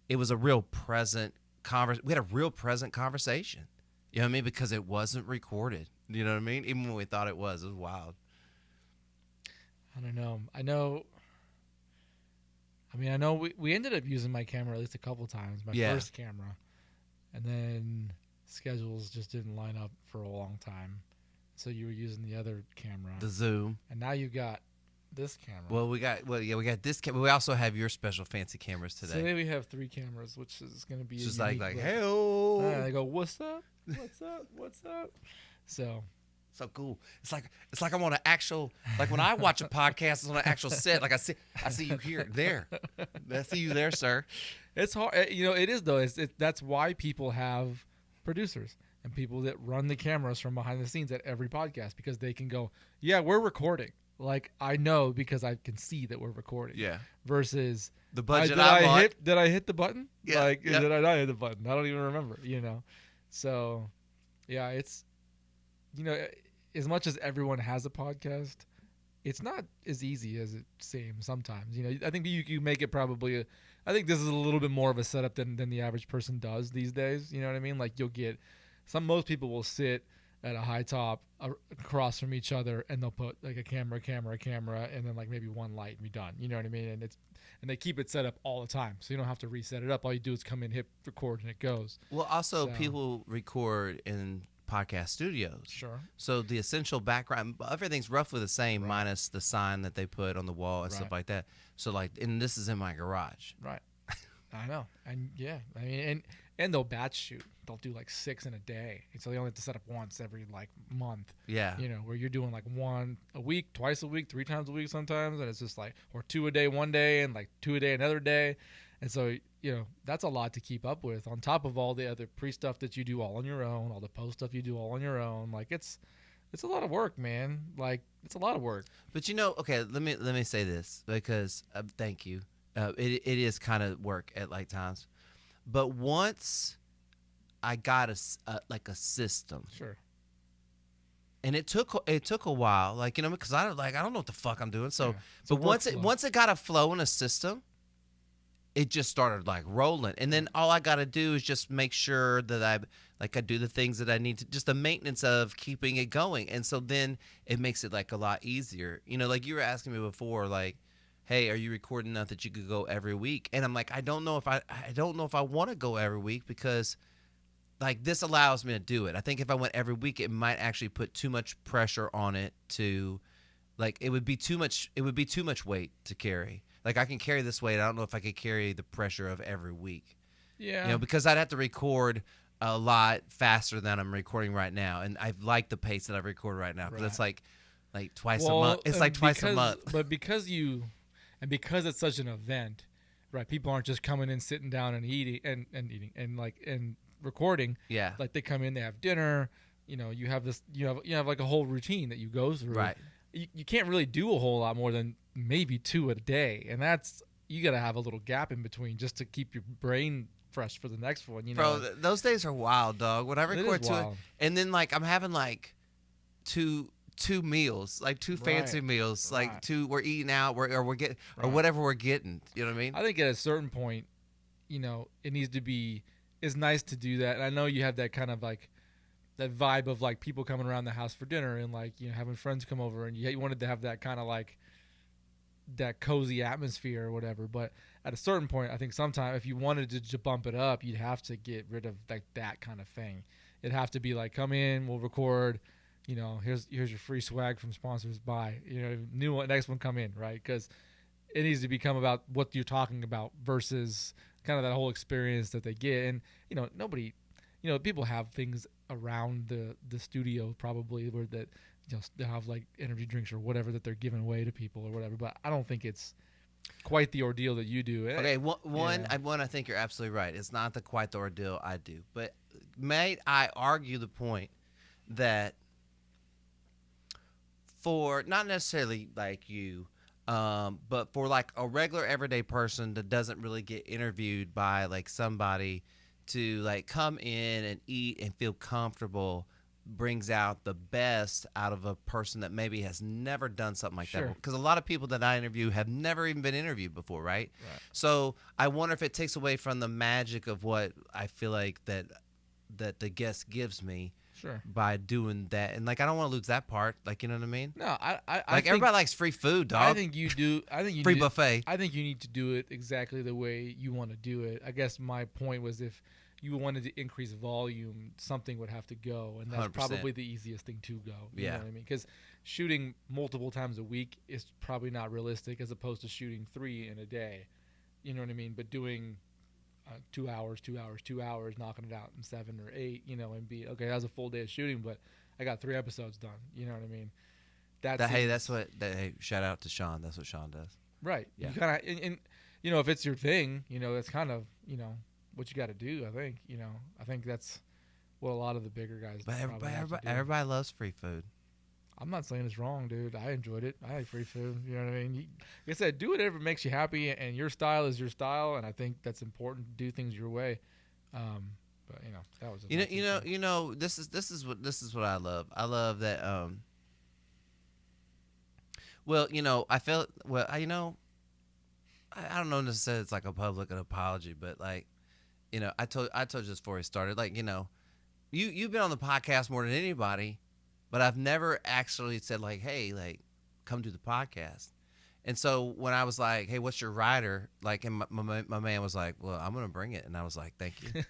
It was a real present we had a real present conversation. You know what I mean? Because it wasn't recorded. You know what I mean? Even when we thought it was wild. I don't know. I know we ended up using my camera at least a couple times, my first camera. And then schedules just didn't line up for a long time. So you were using the other camera. The Zoom. And now you've got this camera. We got this camera. We also have your special fancy cameras today. Today we have 3 cameras, which is going to be just like hey-o. I go, what's up? What's up? So cool. It's like I'm on an actual, like when I watch a podcast, it's on an actual set. Like I see you here, there. I see you there, sir. It's hard. It is though. That's why people have producers and people that run the cameras from behind the scenes at every podcast, because they can go, yeah, we're recording. Like I know because I can see that we're recording. Yeah. Versus The budget did I hit the button? Yeah. Like Yeah. did I not hit the button? I don't even remember. So yeah, it's as much as everyone has a podcast, it's not as easy as it seems sometimes. I think you make it probably. I think this is a little bit more of a setup than the average person does these days. You know what I mean? Like you'll get most people will sit at a high top across from each other, and they'll put like a camera, and then like maybe one light and be done. You know what I mean? And they keep it set up all the time, so you don't have to reset it up. All you do is come in, hit record, and it goes. Well, also people record in podcast studios. Sure. So the essential background, everything's roughly the same, Right. minus the sign that they put on the wall and stuff like that. So and this is in my garage. Right. I know. And yeah, I mean, and they'll batch shoot. They'll do like 6 in a day. And so they only have to set up once every like month. Yeah. Where you're doing like 1 a week, twice a week, 3 times a week sometimes. And it's just like, or 2 a day one day and like 2 a day another day. And so, that's a lot to keep up with on top of all the other pre-stuff that you do all on your own, all the post stuff you do all on your own. Like it's a lot of work, man. Like it's a lot of work. But okay, let me say this because thank you. It is kind of work at like times. But once I got a system. Sure. And it took a while, like because I don't know what the fuck I'm doing. So, Yeah, but once it got a flow in a system, it just started like rolling. And then all I got to do is just make sure that I do the things that I need to, just the maintenance of keeping it going. And so then it makes it like a lot easier. Like you were asking me before, like, hey, are you recording enough that you could go every week? And I'm like, I don't know if I want to go every week because like this allows me to do it. I think if I went every week, it might actually put too much pressure on it to, like, it would be too much weight to carry. Like I can carry this weight. I don't know if I could carry the pressure of every week. Yeah. Because I'd have to record a lot faster than I'm recording right now, and I like the pace that I record right now because it's like twice a month. It's like twice a month. But because it's such an event, right? People aren't just coming in, sitting down, and eating and recording. Yeah. Like they come in, they have dinner. You have this. You have like a whole routine that you go through. Right. You can't really do a whole lot more than maybe 2 a day, and that's you got to have a little gap in between just to keep your brain fresh for the next one. Bro, those days are wild, dog. When I record to it, and then like I'm having like two meals, like 2 fancy meals, like 2 we're eating out, we're getting or whatever we're getting. You know what I mean? I think at a certain point, it needs to be. It's nice to do that, and I know you have that kind of like. That vibe of like people coming around the house for dinner and like having friends come over and you wanted to have that kind of like that cozy atmosphere or whatever. But at a certain point, I think sometimes if you wanted to bump it up, you'd have to get rid of like that kind of thing. It'd have to be like, come in, we'll record. Here's your free swag from sponsors. Bye. New one, next one, come in, right? Because it needs to become about what you're talking about versus kind of that whole experience that they get. And nobody. People have things around the studio probably where that they have like energy drinks or whatever that they're giving away to people or whatever. But I don't think it's quite the ordeal that you do. Okay, I think you're absolutely right. It's not quite the ordeal I do. But might I argue the point that for not necessarily like you, but for like a regular everyday person that doesn't really get interviewed by like somebody to like come in and eat and feel comfortable brings out the best out of a person that maybe has never done something like that. Because a lot of people that I interview have never even been interviewed before, right? So I wonder if it takes away from the magic of what I feel like that the guest gives me by doing that. And like I don't want to lose that part. Like, you know what I mean? No, I like everybody likes free food, dog. I think you do. I think you free buffet. I think you need to do it exactly the way you want to do it. I guess my point was if you wanted to increase volume, something would have to go, and that's 100%. Probably the easiest thing to go. You know what I mean? Because shooting multiple times a week is probably not realistic, as opposed to shooting 3 in a day. You know what I mean? But doing 2 hours, knocking it out in 7 or 8, and be okay. That was a full day of shooting, but I got 3 episodes done. You know what I mean? Hey, shout out to Sean. That's what Sean does. Right. Yeah. You kind of, and if it's your thing, that's kind of, what you got to do. I think that's what a lot of the bigger guys. But everybody loves free food. I'm not saying it's wrong, dude. I enjoyed it. I like free food. You know what I mean? Like I said, do whatever makes you happy, and your style is your style, and I think that's important to do things your way. But that was just This is what I love. I love that. Well, I felt I don't know necessarily it's like a public apology, but like, I told you this before we started. Like, you've been on the podcast more than anybody, but I've never actually said like, hey, like, come do the podcast. And so when I was like, hey, what's your rider? Like, and my man was like, well, I'm gonna bring it, and I was like, thank you.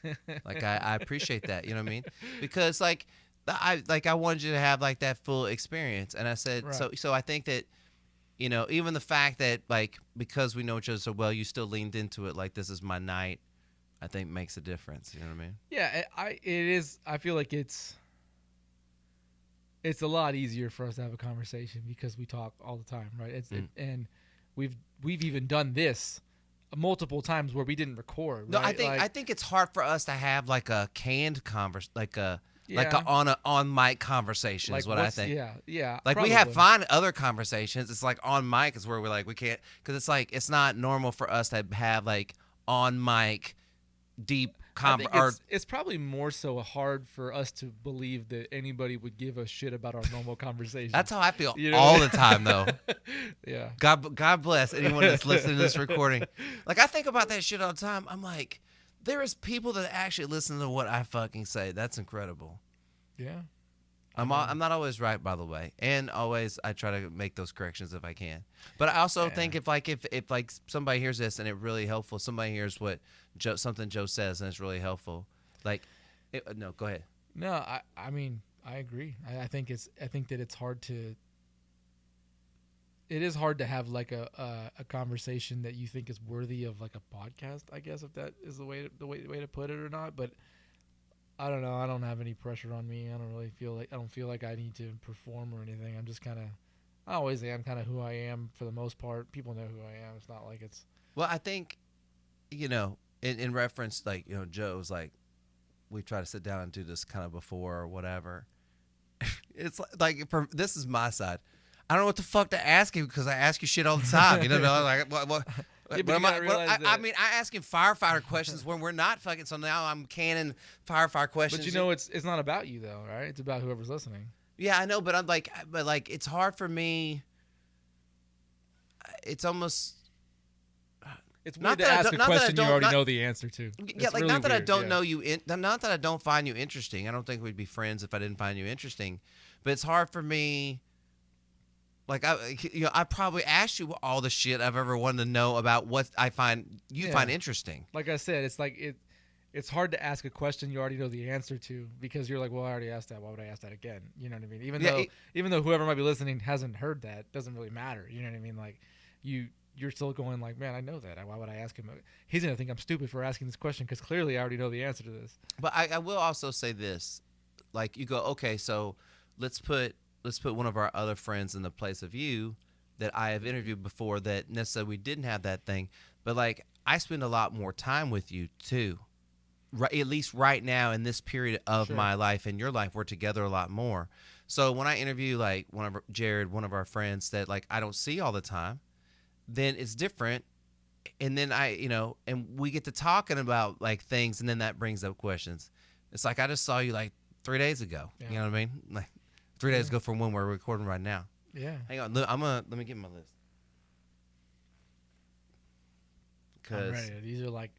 Like, I appreciate that. You know what I mean? Because like, I wanted you to have like that full experience, and I said, Right. so I think that. Even the fact that, like, because we know each other so well, you still leaned into it like this is my night, I think makes a difference. You know what I mean? Yeah, it is. I feel like it's a lot easier for us to have a conversation because we talk all the time, right? And we've even done this multiple times where we didn't record. No, right? I think it's hard for us to have like a canned like a Yeah. on mic conversation is what I think. Yeah. Like probably. we have fine other conversations. It's like on mic is where we're like we can't because it's like it's not normal for us to have like on mic deep I think it's probably more so hard for us to believe that anybody would give a shit about our normal conversation. That's how I feel You know? all the time though. Yeah. God bless anyone that's listening to this recording. Like I think about that shit all the time. I'm like, there is people that actually listen to what I fucking say. That's incredible. Yeah. I'm not always right, by the way, and always I try to make those corrections if I can. But I also think if somebody hears this and it really helpful, somebody hears what something Joe says and it's really helpful. Like, no, go ahead. No, I mean I agree. I think that it's hard to. It is hard to have like a conversation that you think is worthy of like a podcast. I guess if that is the way to put it or not, but. I don't know. I don't have any pressure on me. I don't feel like I need to perform or anything. I'm just I always am kind of who I am for the most part. People know who I am. It's not like it's. Well, I think, in reference, like, Joe's like, we try to sit down and do this kind of before or whatever. It's like this is my side. I don't know what the fuck to ask you because I ask you shit all the time. Like what I mean, I ask him firefighter questions when we're not fucking. So now I'm canning firefighter questions. But it's not about you though, right? It's about whoever's listening. Yeah, I know, but I'm like, it's hard for me. It's almost. It's weird to ask a question you already know the answer to. Yeah, like not that I don't know you. Not that I don't find you interesting. I don't think we'd be friends if I didn't find you interesting. But it's hard for me. Like I probably asked you all the shit I've ever wanted to know about what I find find interesting. Like I said, it's like it's hard to ask a question you already know the answer to because you're like, well, I already asked that. Why would I ask that again? You know what I mean? Even though whoever might be listening hasn't heard that, doesn't really matter. You know what I mean? Like you're still going like, man, I know that. Why would I ask him? He's gonna think I'm stupid for asking this question because clearly I already know the answer to this. But I will also say this, like you go, okay, so let's put one of our other friends in the place of you that I have interviewed before that necessarily we didn't have that thing. But, like, I spend a lot more time with you, too. Right, at least right now in this period of my life and your life, we're together a lot more. So when I interview, like, one of our friends that, like, I don't see all the time, then it's different. And then and we get to talking about, like, things, and then that brings up questions. It's like I just saw you, like, 3 days ago. Yeah. You know what I mean? Like, 3 days ago from when we're recording right now. Yeah. Hang on. Let me get my list. I'm ready. These are like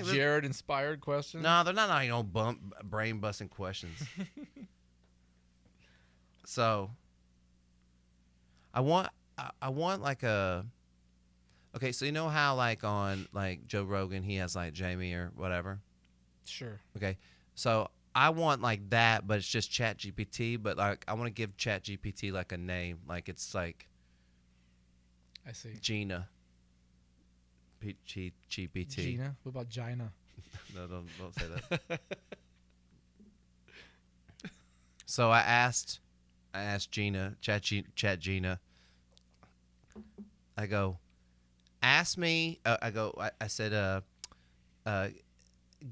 Jared inspired questions. No, they're not brain busting questions. So I want like a. Okay, so you know how like on like Joe Rogan he has like Jamie or whatever. Sure. Okay, so. I want like that, but it's just ChatGPT. But like, I want to give ChatGPT like a name, like it's like. I see. Gina. GPT. Gina. What about Gina? No, don't say that. So I asked Gina, Chat Gina. I go, ask me. I said,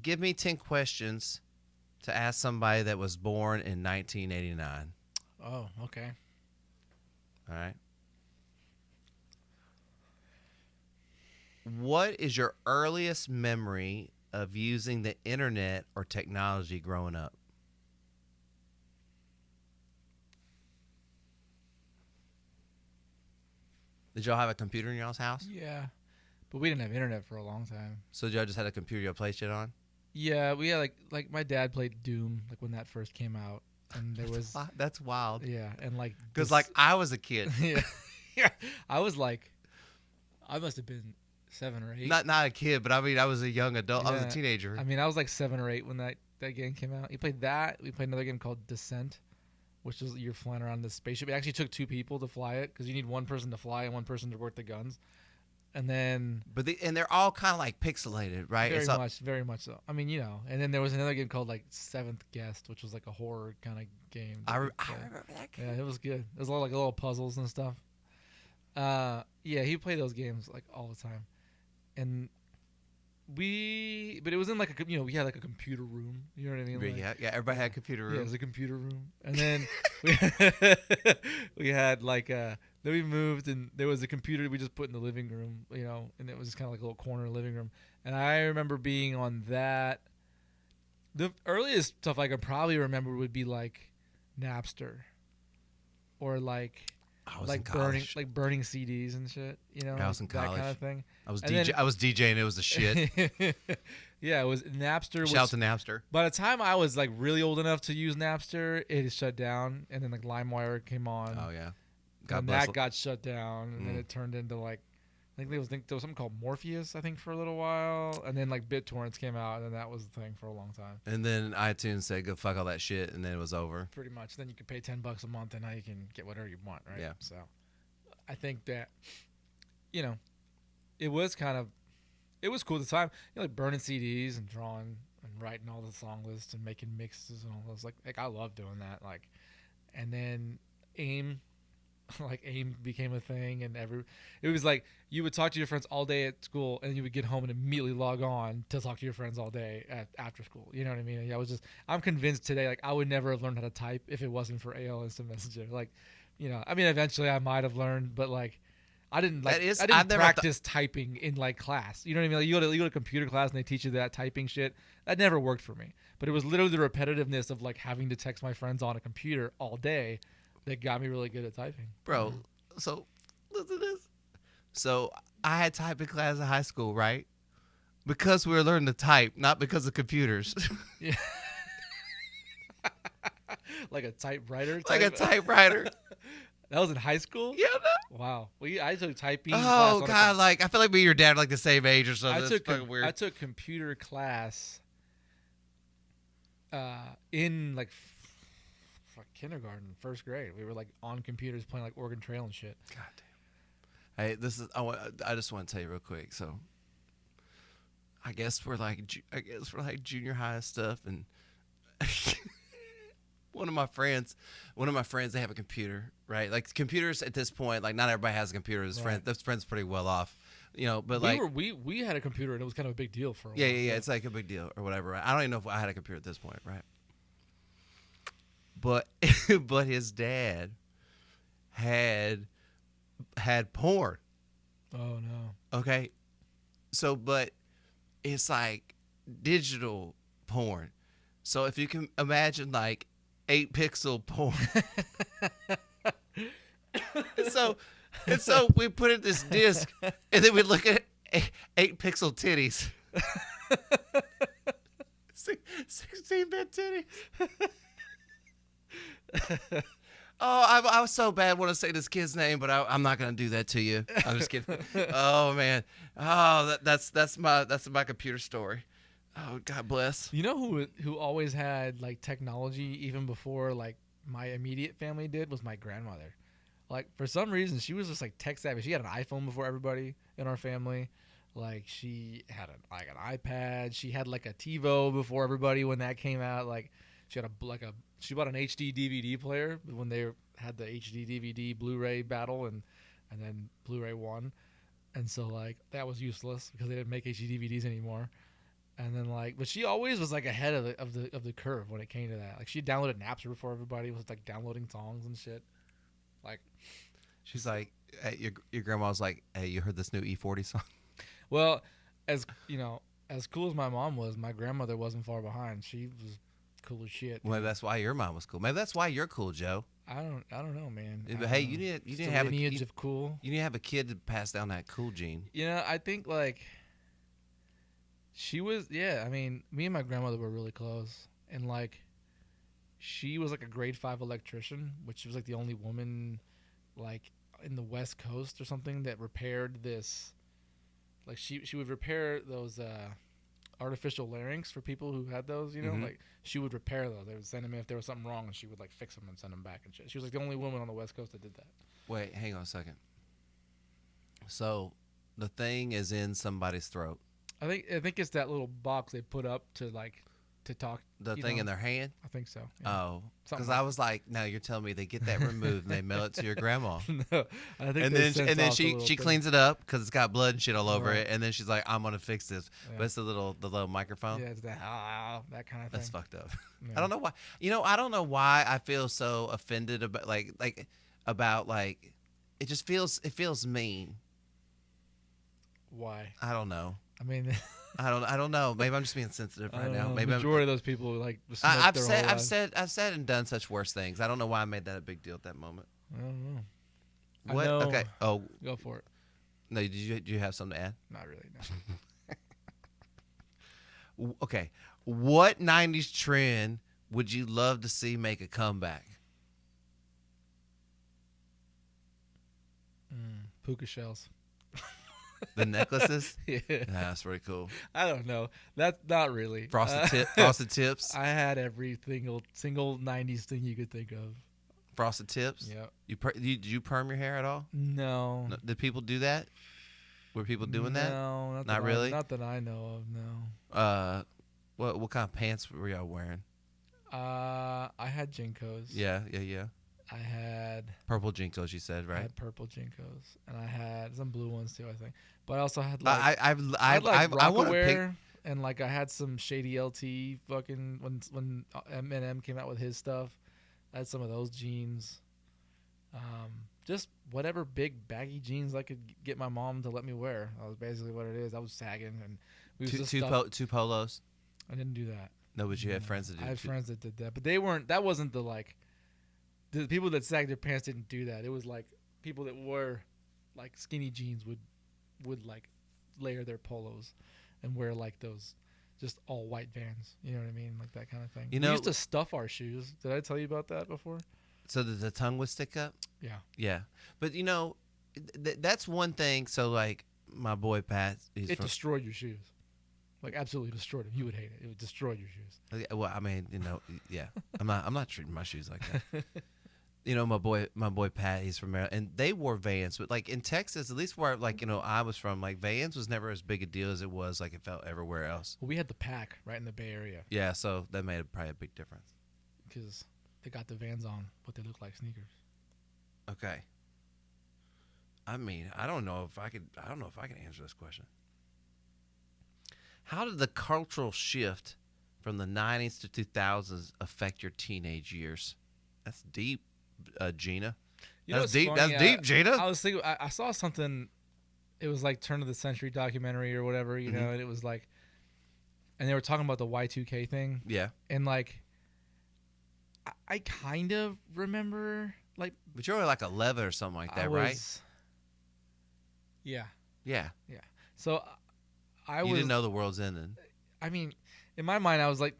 give me 10 questions. To ask somebody that was born in 1989. Oh, okay. All right. What is your earliest memory of using the internet or technology growing up? Did y'all have a computer in y'all's house? Yeah, but we didn't have internet for a long time. So y'all just had a computer y'all play shit on? Yeah, we had like my dad played Doom like when that first came out, and there was That's wild. yeah, and like Because this- like I was a kid, yeah, yeah, I was like, I must have been 7 or 8. not a kid, but I mean I was a young adult. I was a Yeah. teenager. I mean, I was like 7 or 8 when that game came out. You played that. We played another game called Descent, which is you're flying around this spaceship. It actually took 2 people to fly it because you need 1 person to fly and 1 person to work the guns. And then But they're all kind of like pixelated, right? very much so. I mean, you know. And then there was another game called like Seventh Guest, which was like a horror kind of game. I that we played. remember that game. Yeah, it was good. It was a lot like little puzzles and stuff. Yeah, he played those games like all the time, and but it was in like we had like a computer room. You know what I mean? Like, Yeah. Everybody had a computer room. yeah, it was a computer room, and then we had like then we moved, and there was a computer we just put in the living room, and it was just kind of like a little corner living room. And I remember being on that. The earliest stuff I could probably remember would be like Napster, or like I was in burning college. burning CDs and shit. I was in that kind college. of thing. I was and DJ. then- I was DJing. It was the shit. Yeah, it was Napster. Shout out to Napster. By the time I was like really old enough to use Napster, it had shut down, and then like LimeWire came on. Oh yeah. and that got shut down, and then Mm. it turned into like I think there was something called Morpheus, I think, for a little while, and then like BitTorrents came out, and then that was the thing for a long time. And then iTunes said, "Go fuck all that shit," and then it was over. Pretty much. Then you could pay $10 a month, and now you can get whatever you want, right? Yeah. So, I think that, it was cool at the time. Like burning CDs and drawing and writing all the song lists and making mixes and all those. Like I love doing that. Like, and then AIM. Like AIM became a thing, and it was like you would talk to your friends all day at school, and you would get home and immediately log on to talk to your friends all day after school. You know what I mean? And I'm convinced today, like I would never have learned how to type if it wasn't for AOL Instant Messenger. Like, I mean, eventually I might have learned, but like I didn't practice typing in like class. You know what I mean? Like you go to computer class and they teach you that typing shit. That never worked for me. But it was literally the repetitiveness of like having to text my friends on a computer all day that got me really good at typing. Bro, so listen to this. So I had typing class in high school, right? Because we were learning to type, not because of computers. Yeah. Like a typewriter? Like a typewriter. That was in high school? Yeah. Wow. I took typing class. Oh God! Like I feel like me and your dad are like the same age or something. That's fucking weird. I took computer class in like kindergarten, 1st grade. We were like on computers playing like Oregon Trail and shit. God damn. Hey, I just want to tell you real quick. So, I guess we're like junior high and stuff, and one of my friends, they have a computer, right? Like computers at this point, like not everybody has a computer. His friend, those friends pretty well off, But we had a computer, and it was kind of a big deal for a while. Yeah. It's like a big deal or whatever. Right? I don't even know if I had a computer at this point, right? But his dad had porn. Oh no. Okay. So but it's like digital porn. So if you can imagine like 8-pixel porn. and so we put in this disc and then we look at 8-pixel titties. 16-bit titties. Oh, I was so bad. Want to say this kid's name, but I'm not gonna do that to you. I'm just kidding. Oh man. Oh, that's my computer story. Oh, God bless. You know who always had like technology even before like my immediate family did was my grandmother. Like for some reason she was just like tech savvy. She had an iPhone before everybody in our family. Like she had an iPad. She had like a TiVo before everybody when that came out. Like she had she bought an HD DVD player when they had the HD DVD Blu-ray battle and then Blu-ray won. And so like that was useless because they didn't make HD DVDs anymore. And then like, but she always was like ahead of the curve when it came to that. Like she downloaded Napster before everybody was like downloading songs and shit. Like, She's like, your grandma's like, hey, you heard this new E40 song? well, as you know, as cool as my mom was, my grandmother wasn't far behind. She was cool as shit. Well, maybe that's why your mom was cool. Maybe that's why you're cool, Joe. I don't know, man. But hey, you need to have lineage of cool. You need to have a kid to pass down that cool gene. You know, I think like she was. Yeah, I mean, me and my grandmother were really close, and like she was like a grade 5 electrician, which was like the only woman like in the West Coast or something that repaired this. Like she would repair those artificial larynx for people who had those, you know, like she would repair those. They would send them in if there was something wrong, and she would like fix them and send them back and shit. She was like the only woman on the West Coast that did that. Wait, hang on a second. So the thing is in somebody's throat. I think it's that little box they put up to like to talk. The thing in their hand? I think so. Yeah. Oh, because Something I was like, no, you're telling me they get that removed and they mail it to your grandma. No, I think. And then she cleans it up because it's got blood and shit all over it. And then she's like, I'm gonna fix this. Yeah. But it's the little microphone. Yeah, it's that kind of thing. That's fucked up. Yeah. I don't know why. You know, I don't know why I feel so offended about like it just feels mean. Why? I don't know. I mean, I don't know. Maybe I'm just being sensitive right now. Maybe majority of those people like. I've said and done such worse things. I don't know why I made that a big deal at that moment. I don't know. What? I know. Okay. Oh, Go for it. no. Do you have something to add? Not really. No. Okay. What 90s trend would you love to see make a comeback? Puka shells. The necklaces? Yeah. That's pretty cool. I don't know. That's not really. Frosted tips? I had every single 90s thing you could think of. Frosted tips? Yeah. Did you perm your hair at all? No. Did people do that? Were people doing that? No, Not really? Not that I know of, no. What kind of pants were y'all wearing? I had Jinkos. Yeah. I had Purple Jinkos, you said, right? I had purple Jinkos, and I had some blue ones too, I think. But I also had like I want to pick. and like I had some shady LT fucking when Eminem came out with his stuff. I had some of those jeans. Just whatever big baggy jeans I could get my mom to let me wear. That was basically what it is. I was sagging, and we was two polos. I didn't do that. No, but you had friends that did. I had friends that did that, but they weren't. That wasn't the like. The people that sagged their pants didn't do that. It was like people that wore like skinny jeans would like layer their polos and wear like those just all white Vans. You know what I mean? Like that kind of thing. You know, we used to stuff our shoes. Did I tell you about that before? So that the tongue would stick up? Yeah. Yeah. But you know, that's one thing. So like my boy Pat, destroyed your shoes. Like absolutely destroyed them. You would hate it. It would destroy your shoes. Well, I mean, you know, yeah. I'm not treating my shoes like that. You know, my boy Pat, he's from Maryland, and they wore Vans. But like in Texas, at least where like I was from, like Vans was never as big a deal as it was like it felt everywhere else. Well, we had the Pack right in the Bay Area. Yeah, so that made probably a big difference. Because they got the Vans on, but they look like sneakers. Okay. I mean, I don't know if I can answer this question. How did the cultural shift from the 90s to 2000s affect your teenage years? That's deep. Gina, that's deep. Funny? That's deep, Gina. I was thinking. I saw something. It was like turn of the century documentary or whatever, you know. And it was like, and they were talking about the Y2K thing. Yeah. And like, I kind of remember like. But you're only like 11 or something like that, right? Yeah. Yeah. Yeah. So You didn't know the world's ending. I mean, in my mind, I was like,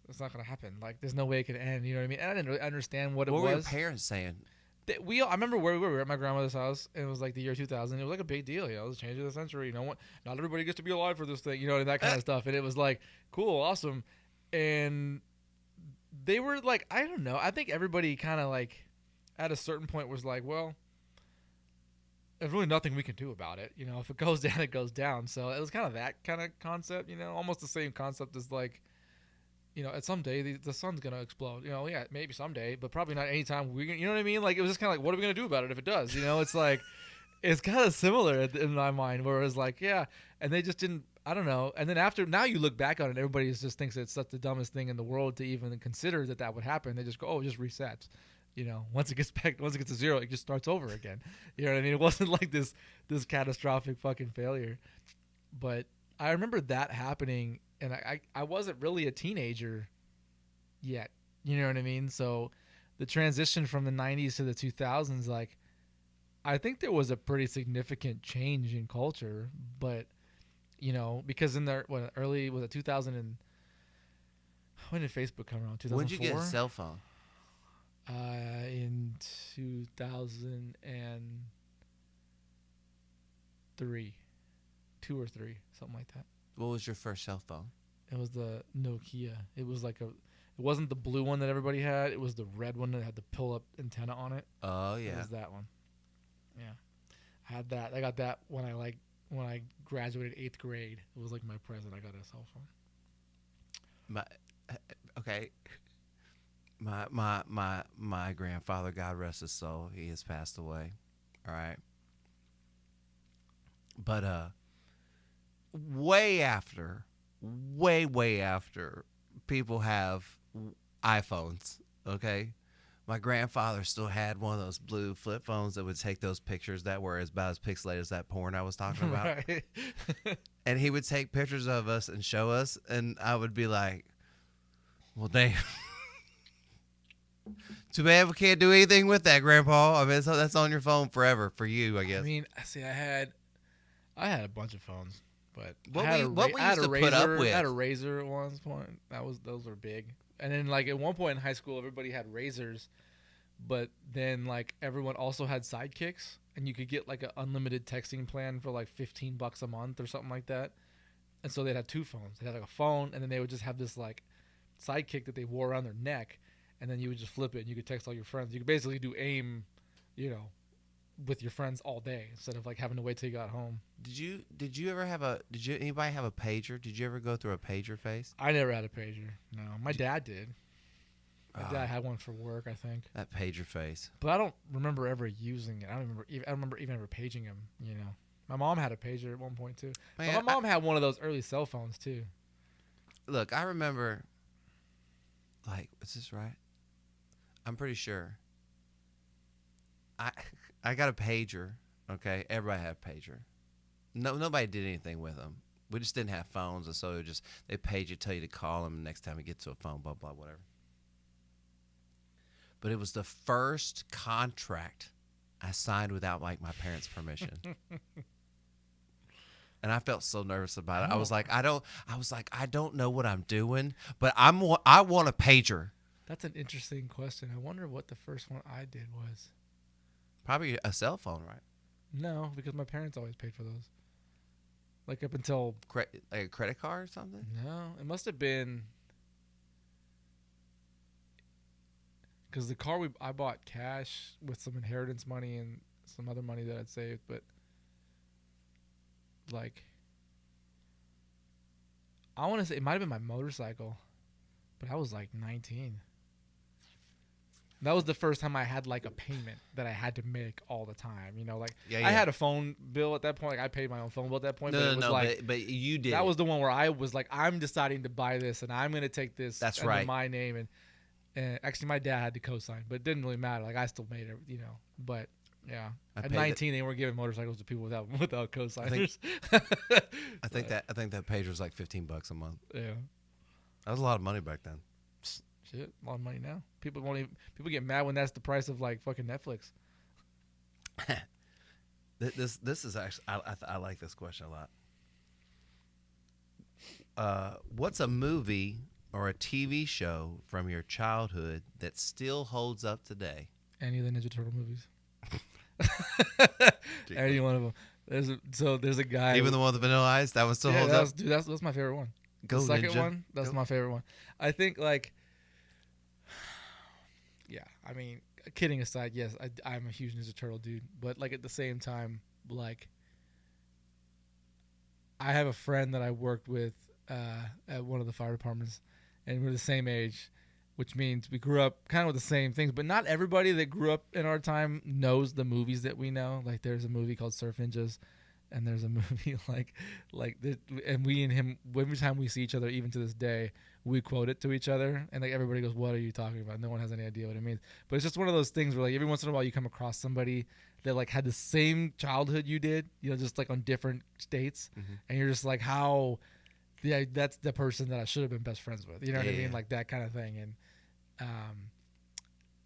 it's not going to happen. Like, there's no way it could end. You know what I mean? And I didn't really understand what it was. What were your parents saying? I remember where we were. We were at my grandmother's house, and it was like the year 2000. It was like a big deal. You know, it was the change of the century. You know what? Not everybody gets to be alive for this thing. You know, and that kind of stuff. And it was like, cool, awesome. And they were like, I don't know. I think everybody kind of like, at a certain point was like, well, there's really nothing we can do about it. You know, if it goes down, it goes down. So it was kind of that kind of concept, you know, almost the same concept as like, you know, at some day the sun's going to explode. You know, yeah, maybe someday, but probably not anytime you know what I mean? Like, it was just kind of like, what are we going to do about it if it does? You know, it's like, it's kind of similar in my mind, where it was like, yeah. And they just didn't, I don't know. And then now you look back on it, everybody just thinks it's such the dumbest thing in the world to even consider that would happen. They just go, oh, it just resets. Once it gets to zero, it just starts over again. You know what I mean? It wasn't like this catastrophic fucking failure. But I remember that happening, and I wasn't really a teenager yet. You know what I mean? So the transition from the 90s to the 2000s, like, I think there was a pretty significant change in culture, but because in the early was it 2000 and when did Facebook come around? 2004. When did you get a cell phone? In 2003, 2 or 3, something like that. What was your first cell phone? It was the Nokia. It was like it wasn't the blue one that everybody had. It was the red one that had the pull-up antenna on it. Oh yeah, it was that one. Yeah, I had that. I got that when I graduated 8th grade. It was like my present. I got a cell phone. My grandfather, God rest his soul, he has passed away. All right. But way after people have iPhones, okay? My grandfather still had one of those blue flip phones that would take those pictures that were about as pixelated as that porn I was talking about. Right. And he would take pictures of us and show us, and I would be like, well, damn. Too bad we can't do anything with that, Grandpa. I mean, so that's on your phone forever for you, I guess. I mean, see, I had a bunch of phones, but What I had we used to Razor, put up with. I had a Razor at one point. Those were big. And then like at one point in high school, everybody had Razors, but then like everyone also had Sidekicks, and you could get like an unlimited texting plan for like $15 a month or something like that. And so they'd have 2 phones. They had like a phone, and then they would just have this like Sidekick that they wore around their neck, and then you would just flip it and you could text all your friends. You could basically do AIM, with your friends all day instead of like having to wait till you got home. Did you ever have anybody have a pager? Did you ever go through a pager phase? I never had a pager. No, my dad did. My dad had one for work, I think. That pager phase. But I don't remember ever using it. I don't remember even ever paging him. My mom had a pager at one point too. Man, but my mom had one of those early cell phones too. Look, I remember. Like, is this right? I'm pretty sure. I got a pager. Okay, everybody had a pager. Nobody did anything with them. We just didn't have phones, and so they page you, tell you to call them next time you get to a phone, blah blah whatever. But it was the first contract I signed without like my parents' permission. And I felt so nervous about it. I was like, I don't know what I'm doing, but I want a pager. That's an interesting question. I wonder what the first one I did was. Probably a cell phone, right? No, because my parents always paid for those. Like up until like a credit card or something? No, it must have been because the car I bought cash with some inheritance money and some other money that I'd saved, but like I want to say it might have been my motorcycle, but I was like 19. That was the first time I had like a payment that I had to make all the time. I had a phone bill at that point. Like I paid my own phone bill at that point. But you did. That was the one where I was like, I'm deciding to buy this, and I'm going to take this. That's under right. my name, and actually my dad had to co-sign, but it didn't really matter. Like I still made it, But yeah, at 19 they weren't giving motorcycles to people without co-signers. I think that pager was like $15 a month. Yeah, that was a lot of money back then. Shit, a lot of money now. People get mad when that's the price of like fucking Netflix. This is actually I like this question a lot. What's a movie or a TV show from your childhood that still holds up today? Any of the Ninja Turtle movies. Any one of them. There's a guy. Even the one with the Vanilla Ice, that one still holds up. Dude, that's my favorite one. Go the second Ninja. one, that's my favorite one. I think like. Yeah, I mean, kidding aside, yes, I'm a huge Ninja Turtle dude, but like at the same time, like I have a friend that I worked with at one of the fire departments, and we're the same age, which means we grew up kind of with the same things. But not everybody that grew up in our time knows the movies that we know. Like there's a movie called Surf Ninjas And there's a movie and we and him, every time we see each other, even to this day, we quote it to each other, and like everybody goes, "What are you talking about?" No one has any idea what it means. But it's just one of those things where like every once in a while you come across somebody that like had the same childhood you did, just like on different states, and you're just like, how, yeah, that's the person that I should have been best friends with. You know what I mean? Like that kind of thing. And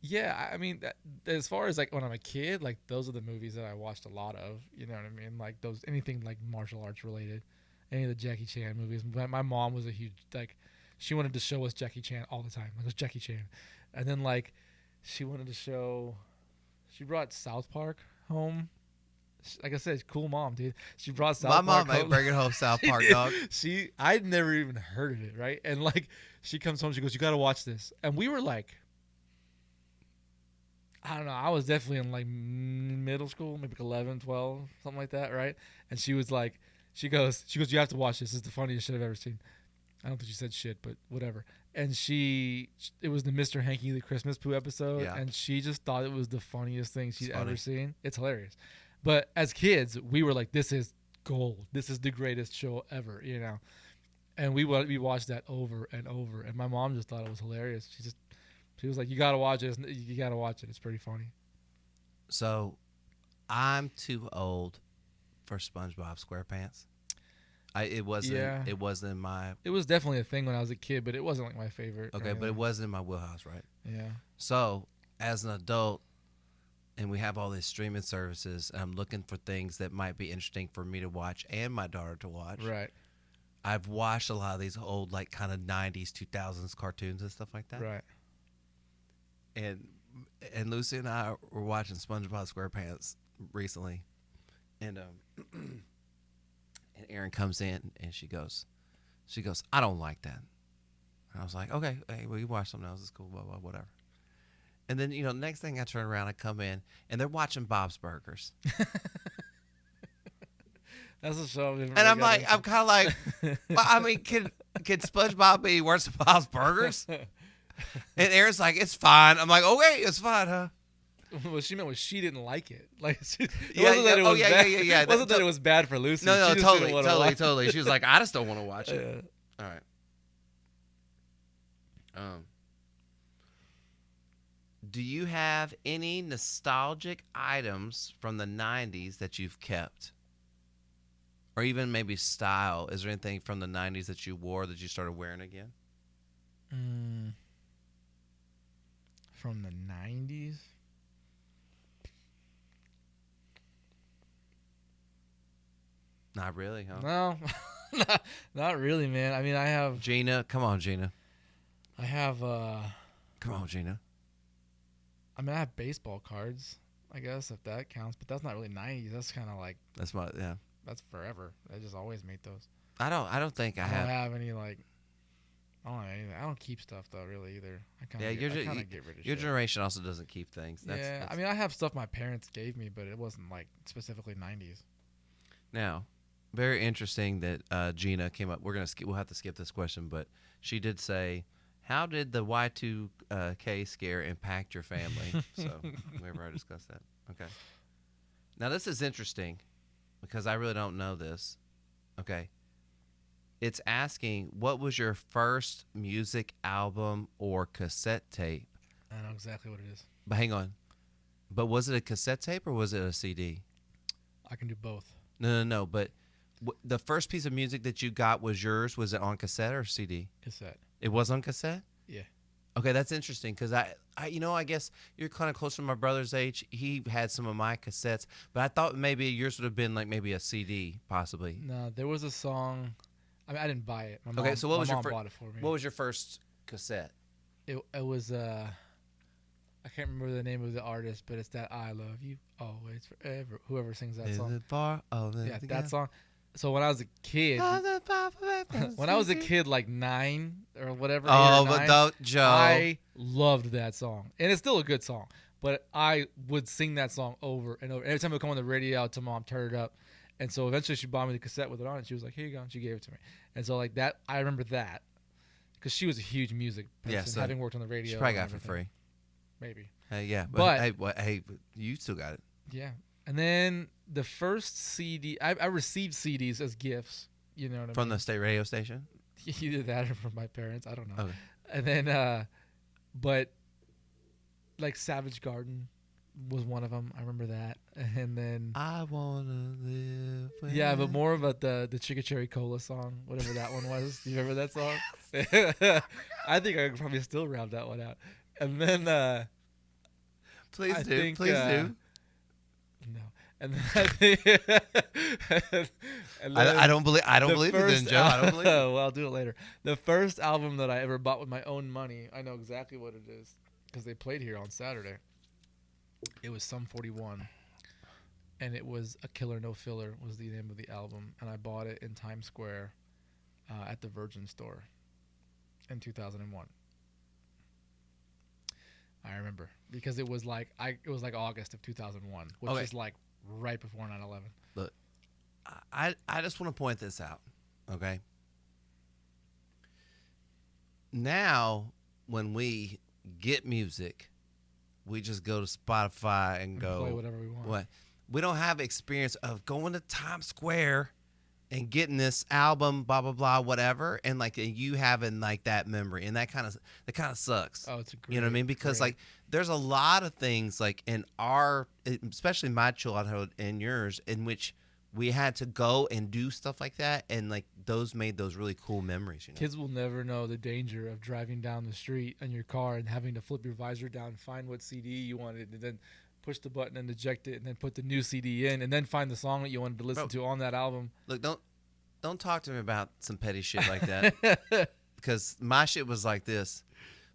yeah, I mean, as far as like when I'm a kid, like those are the movies that I watched a lot of. You know what I mean? Like anything like martial arts related, any of the Jackie Chan movies. My mom was a huge, like, she wanted to show us Jackie Chan all the time. Like, it was Jackie Chan. And then like she brought South Park home. Like I said, cool mom, dude. She brought South Park home. My mom ain't bringing home South Park, dog. I'd never even heard of it, right? And like she comes home, she goes, "You got to watch this." And we were like, I don't know. I was definitely in like middle school, maybe 11, 12, something like that, right? And she was like, she goes, "You have to watch this. It's the funniest shit I've ever seen." I don't think she said shit, but whatever. And it was the Mr. Hanky the Christmas Poo episode, and she just thought it was the funniest thing she'd ever seen. It's hilarious. But as kids, we were like, "This is gold. This is the greatest show ever," And we watched that over and over. And my mom just thought it was hilarious. She was like, "You gotta watch it. You gotta watch it. It's pretty funny." So, I'm too old for SpongeBob SquarePants. It wasn't my. It was definitely a thing when I was a kid, but it wasn't like my favorite. Okay, but it wasn't in my wheelhouse, right? Yeah. So, as an adult, and we have all these streaming services, and I'm looking for things that might be interesting for me to watch and my daughter to watch. Right. I've watched a lot of these old, like, kind of 90s, 2000s cartoons and stuff like that. Right. And Lucy and I were watching SpongeBob SquarePants recently, and and Erin comes in and she goes, "I don't like that." And I was like, "Okay, hey, well, you watch something else. It's cool, blah blah, whatever." And then next thing I turn around, I come in and they're watching Bob's Burgers. That's a show. And I'm kind of like, well, I mean, can SpongeBob be worse than Bob's Burgers? And Erin's like, "It's fine." I'm like, "Okay, it's fine, huh?" What she meant was she didn't like it. Like, it Yeah, wasn't that it was bad. yeah. It wasn't that it was bad for Lucy. No, she just didn't wanna watch it. totally. She was like, "I just don't want to watch it." Yeah. All right. Do you have any nostalgic items from the 90s that you've kept? Or even maybe style? Is there anything from the 90s that you wore that you started wearing again? From the 90s? Not really, huh? No, not really, man. I mean, I have Gina. Come on, Gina. I have Come on, Gina. I mean, I have baseball cards, I guess, if that counts, but that's not really 90s. That's kind of like That's forever. I just always make those. I don't think I don't have. have any like I don't have anything. I don't keep stuff though, really either. I kind of get rid of Your shit. generation also doesn't keep things. That's I mean, I have stuff my parents gave me, but it wasn't like specifically 90s. Now, very interesting that Gina came up. We'll have to skip this question, but she did say, "How did the Y2K scare impact your family?" So we've already discussed that. Okay. Now this is interesting because I really don't know this. Okay. It's asking, what was your first music album or cassette tape? I know exactly what it is. But hang on. But was it a cassette tape or was it a CD? I can do both. No. But the first piece of music that you got was yours. Was it on cassette or CD? Cassette. It was on cassette? Yeah. Okay, that's interesting because I guess you're kind of close to my brother's age. He had some of my cassettes, but I thought maybe yours would have been like maybe a CD, possibly. No, there was a song. I mean, I didn't buy it. My mom, okay, so my mom bought it for me. What was your first cassette? It was I can't remember the name of the artist, but it's that "I Love You Always Forever." Whoever sings that song. Yeah, that song. So when I was a kid, like 9 or whatever, 8 or 9, but don't, Joe. I loved that song, and it's still a good song. But I would sing that song over and over. Every time it would come on the radio, I'd tell Mom, turn it up. And so eventually she bought me the cassette with it on, and she was like, "Here you go," and she gave it to me. And so like that, I remember that because she was a huge music person, yeah, so having worked on the radio. She probably got it for free. Maybe. Yeah, but hey, you still got it. Yeah, And then the first CD, I received CDs as gifts. You know what I From mean? the state radio station? Either that or from my parents. I don't know. Okay. And then, but like Savage Garden was one of them. I remember that. And then I wanna live. yeah, but more about the Chicka Cherry Cola song, whatever that one was. Do you remember that song? I think I could probably still rap that one out. And then Please I do. think, Please do. no. And then I think and then I don't believe you first then, Joe. I don't believe you. well, I'll do it later. The first album that I ever bought with my own money, I know exactly what it is because they played here on Saturday. It was Sum 41, and it was A Killer No Filler was the name of the album, and I bought it in Times Square at the Virgin store in 2001. I remember because it was like August of 2001, which Okay. is like right before 9/11. Look, I just want to point this out, okay? Now, when we get music, we just go to Spotify and go Play whatever we want. What? We don't have experience of going to Times Square and getting this album, blah blah blah, whatever, and like you having like that memory, and that kind of sucks. Oh, it's a great. You know what I mean? Because like there's a lot of things like in our, especially my childhood and yours, in which we had to go and do stuff like that, and like those made those really cool memories. You know? Kids will never know the danger of driving down the street in your car and having to flip your visor down, find what CD you wanted, and then push the button and eject it, and then put the new CD in, and then find the song that you wanted to listen to on that album. Look, don't talk to me about some petty shit like that, because my shit was like this.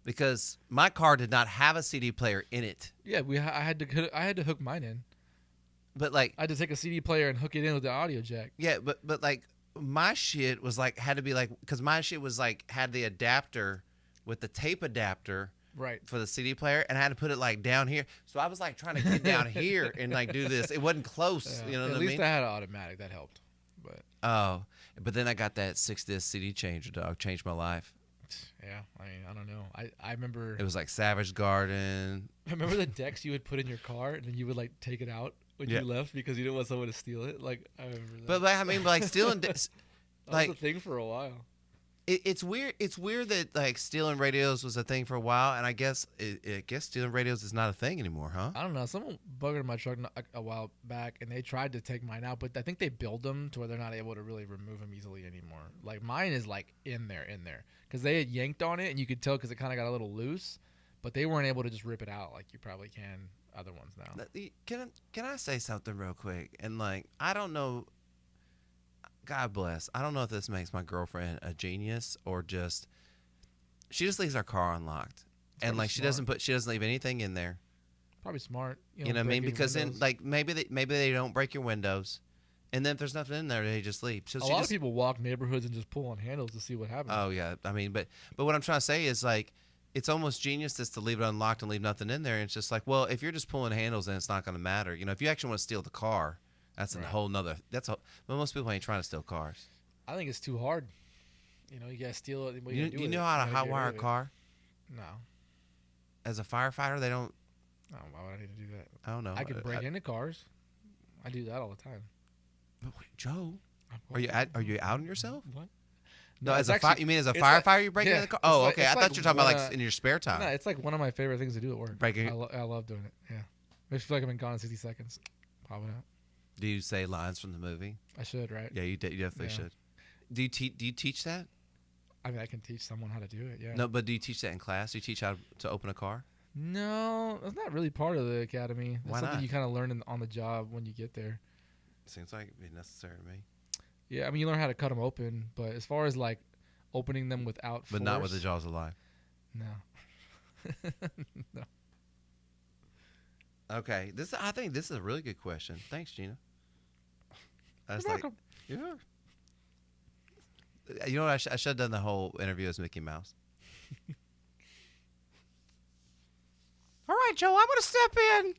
Because my car did not have a CD player in it. Yeah, I had to hook mine in. But like I had to take a CD player and hook it in with the audio jack. yeah, but like my shit was like had to be like because my shit was like had the adapter with the tape adapter Right. for the CD player, and I had to put it like down here. So I was like trying to get down here and like do this. It wasn't close. You know what I mean? At least I had an automatic that helped. But Oh, but then I got that 6-disc CD changer, dog. Changed my life. yeah, I mean, I don't know. I remember. It was like Savage Garden. Remember the decks you would put in your car and then you would like take it out when Yeah. you left because you didn't want someone to steal it. Like I remember that. But like, I mean, like stealing, that like was a thing for a while. it's weird. It's weird that like stealing radios was a thing for a while, and I guess stealing radios is not a thing anymore, huh? I don't know. Someone buggered my truck a while back, and they tried to take mine out, but I think they build them to where they're not able to really remove them easily anymore. Like mine is like in there, because they had yanked on it, and you could tell because it kind of got a little loose, but they weren't able to just rip it out like you probably can other ones now. Can I say something real quick? And like, I don't know. God bless. I don't know if this makes my girlfriend a genius or just she just leaves our car unlocked, and like she doesn't leave anything in there. Probably smart. You know what I mean? Because then like maybe they don't break your windows, and then if there's nothing in there, they just leave. So a lot of people walk neighborhoods and just pull on handles to see what happens. Oh yeah, I mean, but what I'm trying to say is like it's almost genius just to leave it unlocked and leave nothing in there. And it's just like, well, if you're just pulling handles, then it's not going to matter. You know, if you actually want to steal the car, that's a whole nother. But most people ain't trying to steal cars. I think it's too hard. You know, you gotta steal it. What You know how to hotwire a car? No. As a firefighter, they don't. Oh, why would I need to do that? I don't know. I can break into cars. I do that all the time. But wait, Joe, are you out on yourself? What? No, it's as a actually- you mean as a it's firefighter like- you break into yeah, the car? it's Oh, like- okay. it's I thought like you were talking about one, like in your spare time. No, it's like one of my favorite things to do at work. Breaking. I love doing it. Yeah. Makes me feel like I've been gone in 60 seconds. Pop it out. Do you say lines from the movie? I should, right? Yeah, you definitely Yeah. should. Do you teach that? I mean, I can teach someone how to do it. Yeah. No, but do you teach that in class? Do you teach how to open a car? No, that's not really part of the academy. That's Why something not? you kind of learn on the job when you get there. Seems like it'd be necessary to me. Yeah, I mean, you learn how to cut them open, but as far as like opening them without But not with the force, jaws of life. No. No. Okay, I think this is a really good question. Thanks, Gina. I was You're like, welcome. yeah. You know what? I should have done the whole interview as Mickey Mouse. All right, Joe, I'm going to step in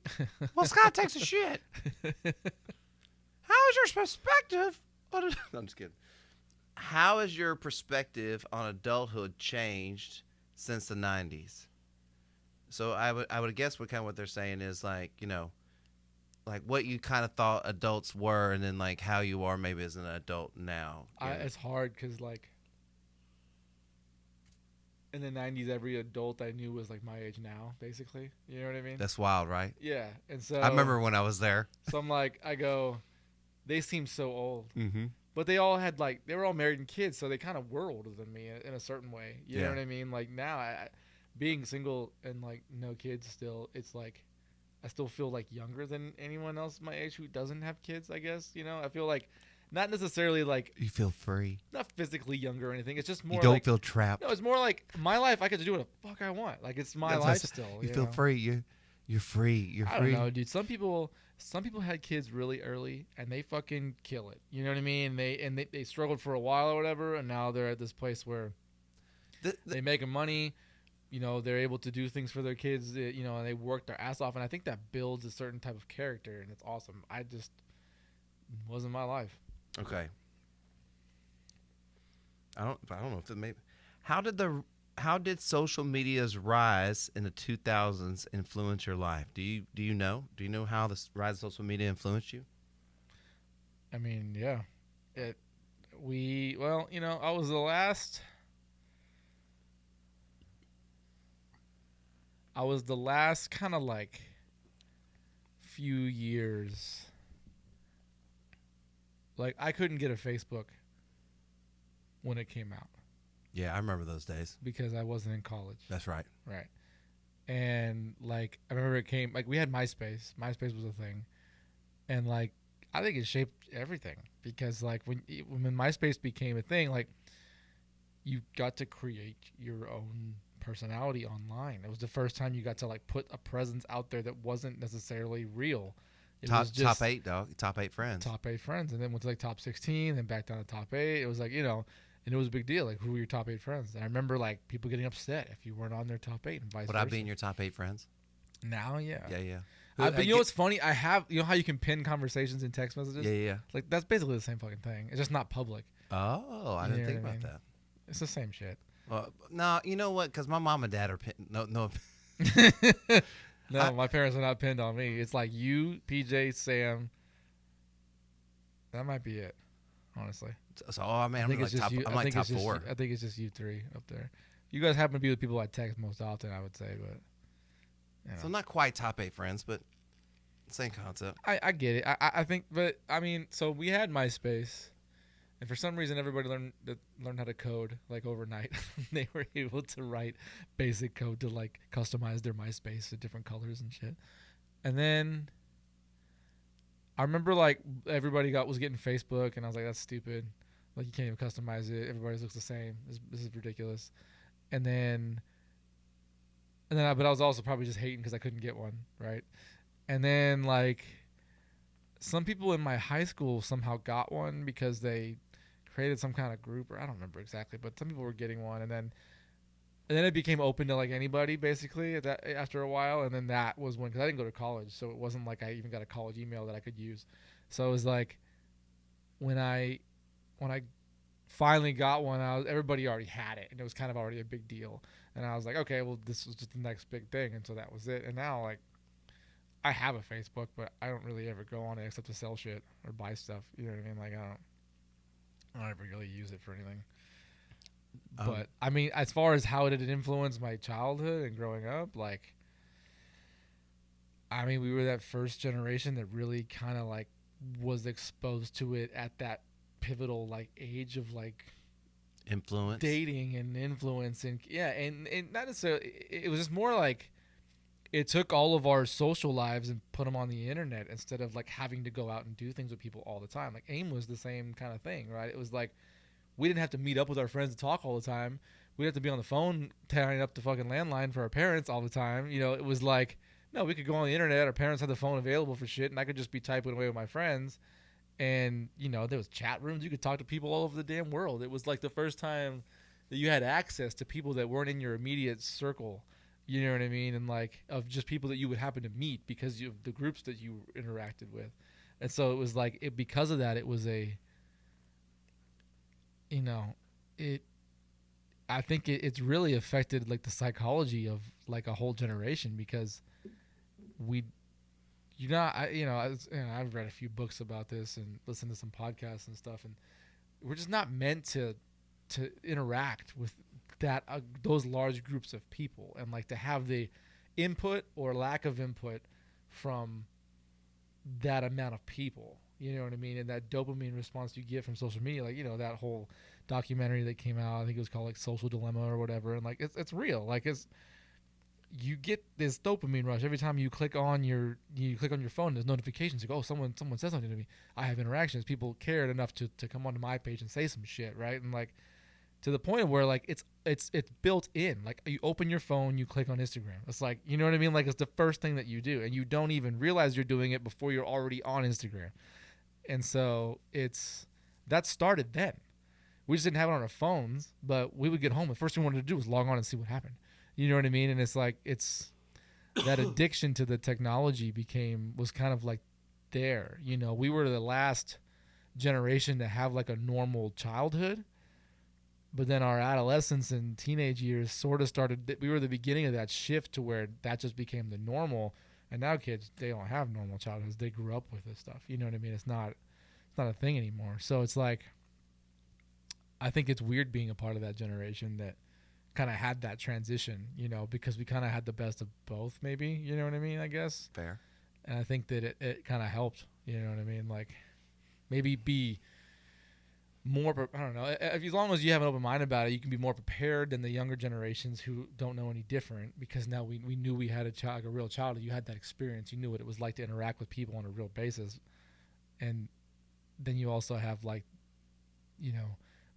while Scott takes a shit. How is your perspective on I'm just kidding. How has your perspective on adulthood changed since the 90s? So I would guess what they're saying is like, you know, like what you kind of thought adults were, and then like how you are maybe as an adult now. It's hard because like in the 90s, every adult I knew was like my age now, basically. You know what I mean? That's wild, right? Yeah. And so I remember when I was there. So I'm like, I go, they seem so old. Mm-hmm. But they all had like, they were all married and kids, so they kind of were older than me in a certain way. You know Yeah. what I mean? Like now, being single and like no kids still, it's like, I still feel like younger than anyone else my age who doesn't have kids, I guess. You know, I feel like not necessarily like, You feel free. not physically younger or anything. It's just more You don't like, feel trapped. no, it's more like my life. I get to do what the fuck I want. Like it's my That's what I life said. still. You feel know? free. You're free. You're I free. don't know, dude. Some people had kids really early and they fucking kill it. You know what I mean? They struggled for a while or whatever, and now they're at this place where they making money. You know, they're able to do things for their kids. You know, and they work their ass off, and I think that builds a certain type of character, and it's awesome. I just wasn't my life. Okay. I don't know if it may. How did social media's rise in the 2000s influence your life? Do you know? Do you know how the rise of social media influenced you? I mean, yeah. Well, you know, I was the last kind of like few years. Like I couldn't get a Facebook when it came out Yeah, I remember those days. because I wasn't in college. That's right. Right. And like I remember it came like we had MySpace. MySpace was a thing. And like I think it shaped everything because like when MySpace became a thing, like you got to create your own personality online. It was the first time you got to like put a presence out there that wasn't necessarily real. It was just Top 8, dog. Top 8 friends. top 8 friends, and then went to like top 16, then back down to top 8. It was like, you know, and it was a big deal. Like, who were your top 8 friends? And I remember like people getting upset if you weren't on their top 8 and vice Would versa. I be in your top 8 friends? Now, yeah. Yeah. But you know what's funny? I have, you know how you can pin conversations in text messages? Yeah. Like that's basically the same fucking thing. It's just not public. Oh, I You didn't know think what I about mean? that. It's the same shit. No, you know what? Because my mom and dad are no. No, my parents are not pinned on me. It's like you, PJ, Sam. That might be it, honestly. So, oh man, I'm like top. I'm like top 4. I think it's just you 3 up there. You guys happen to be the people I text most often, I would say, but. You know. So not quite top 8 friends, but same concept. I get it. I think, but I mean, so we had MySpace, and for some reason, everybody learned how to code like overnight. They were able to write basic code to like customize their MySpace to different colors and shit. And then I remember like everybody was getting Facebook, and I was like, that's stupid. Like you can't even customize it. Everybody looks the same. This is ridiculous. But I was also probably just hating because I couldn't get one, right? And then like some people in my high school somehow got one because they created some kind of group, or I don't remember exactly, but some people were getting one, and then it became open to like anybody basically after a while, and then that was when, because I didn't go to college, so it wasn't like I even got a college email that I could use. So it was like when I finally got one, everybody already had it, and it was kind of already a big deal. And I was like, okay, well, this was just the next big thing, and so that was it. And now, like, I have a Facebook, but I don't really ever go on it except to sell shit or buy stuff. You know what I mean? Like, I don't ever really use it for anything. But I mean, as far as how did it influence my childhood and growing up, like, I mean, we were that first generation that really kind of like was exposed to it at that pivotal like age of like Influence. dating and influence, and and not necessarily, it was just more like it took all of our social lives and put them on the internet instead of like having to go out and do things with people all the time. Like AIM was the same kind of thing, right? It was like we didn't have to meet up with our friends to talk all the time. We'd have to be on the phone tearing up the fucking landline for our parents all the time. You know, it was like, no, we could go on the internet. Our parents had the phone available for shit, and I could just be typing away with my friends. And, you know, there was chat rooms. You could talk to people all over the damn world. It was like the first time that you had access to people that weren't in your immediate circle. You know what I mean? And like of just people that you would happen to meet because of the groups that you interacted with. And so it was like, because of that, it was I think it's really affected like the psychology of like a whole generation, because you're not. I've read a few books about this and listened to some podcasts and stuff, and we're just not meant to interact with that those large groups of people, and like to have the input or lack of input from that amount of people. You know what I mean? And that dopamine response you get from social media, like, that whole documentary that came out, I think it was called like Social Dilemma or whatever. And like, it's real. Like, you get this dopamine rush every time you click on your phone. There's notifications. You go, oh, someone says something to me. I have interactions. People cared enough to come onto my page and say some shit. Right. And like, to the point where like it's built in. Like, you open your phone, you click on Instagram. It's like, you know what I mean? Like, it's the first thing that you do, and you don't even realize you're doing it before you're already on Instagram. And so that started then. We just didn't have it on our phones, but we would get home. The first thing we wanted to do was log on and see what happened. You know what I mean? And it's like, it's that addiction to the technology was kind of like there. We were the last generation to have like a normal childhood. But then our adolescence and teenage years sort of started. We were the beginning of that shift to where that just became the normal. And now kids, they don't have normal childhoods. They grew up with this stuff. You know what I mean? It's not a thing anymore. So it's like, I think it's weird being a part of that generation that kind of had that transition, because we kind of had the best of both, maybe. You know what I mean? I guess. Fair. And I think that it kind of helped. You know what I mean? Like, maybe be more, I don't know, as long as you have an open mind about it, you can be more prepared than the younger generations who don't know any different, because now we knew we had a real childhood. You had that experience. You knew what it was like to interact with people on a real basis. And then you also have, like,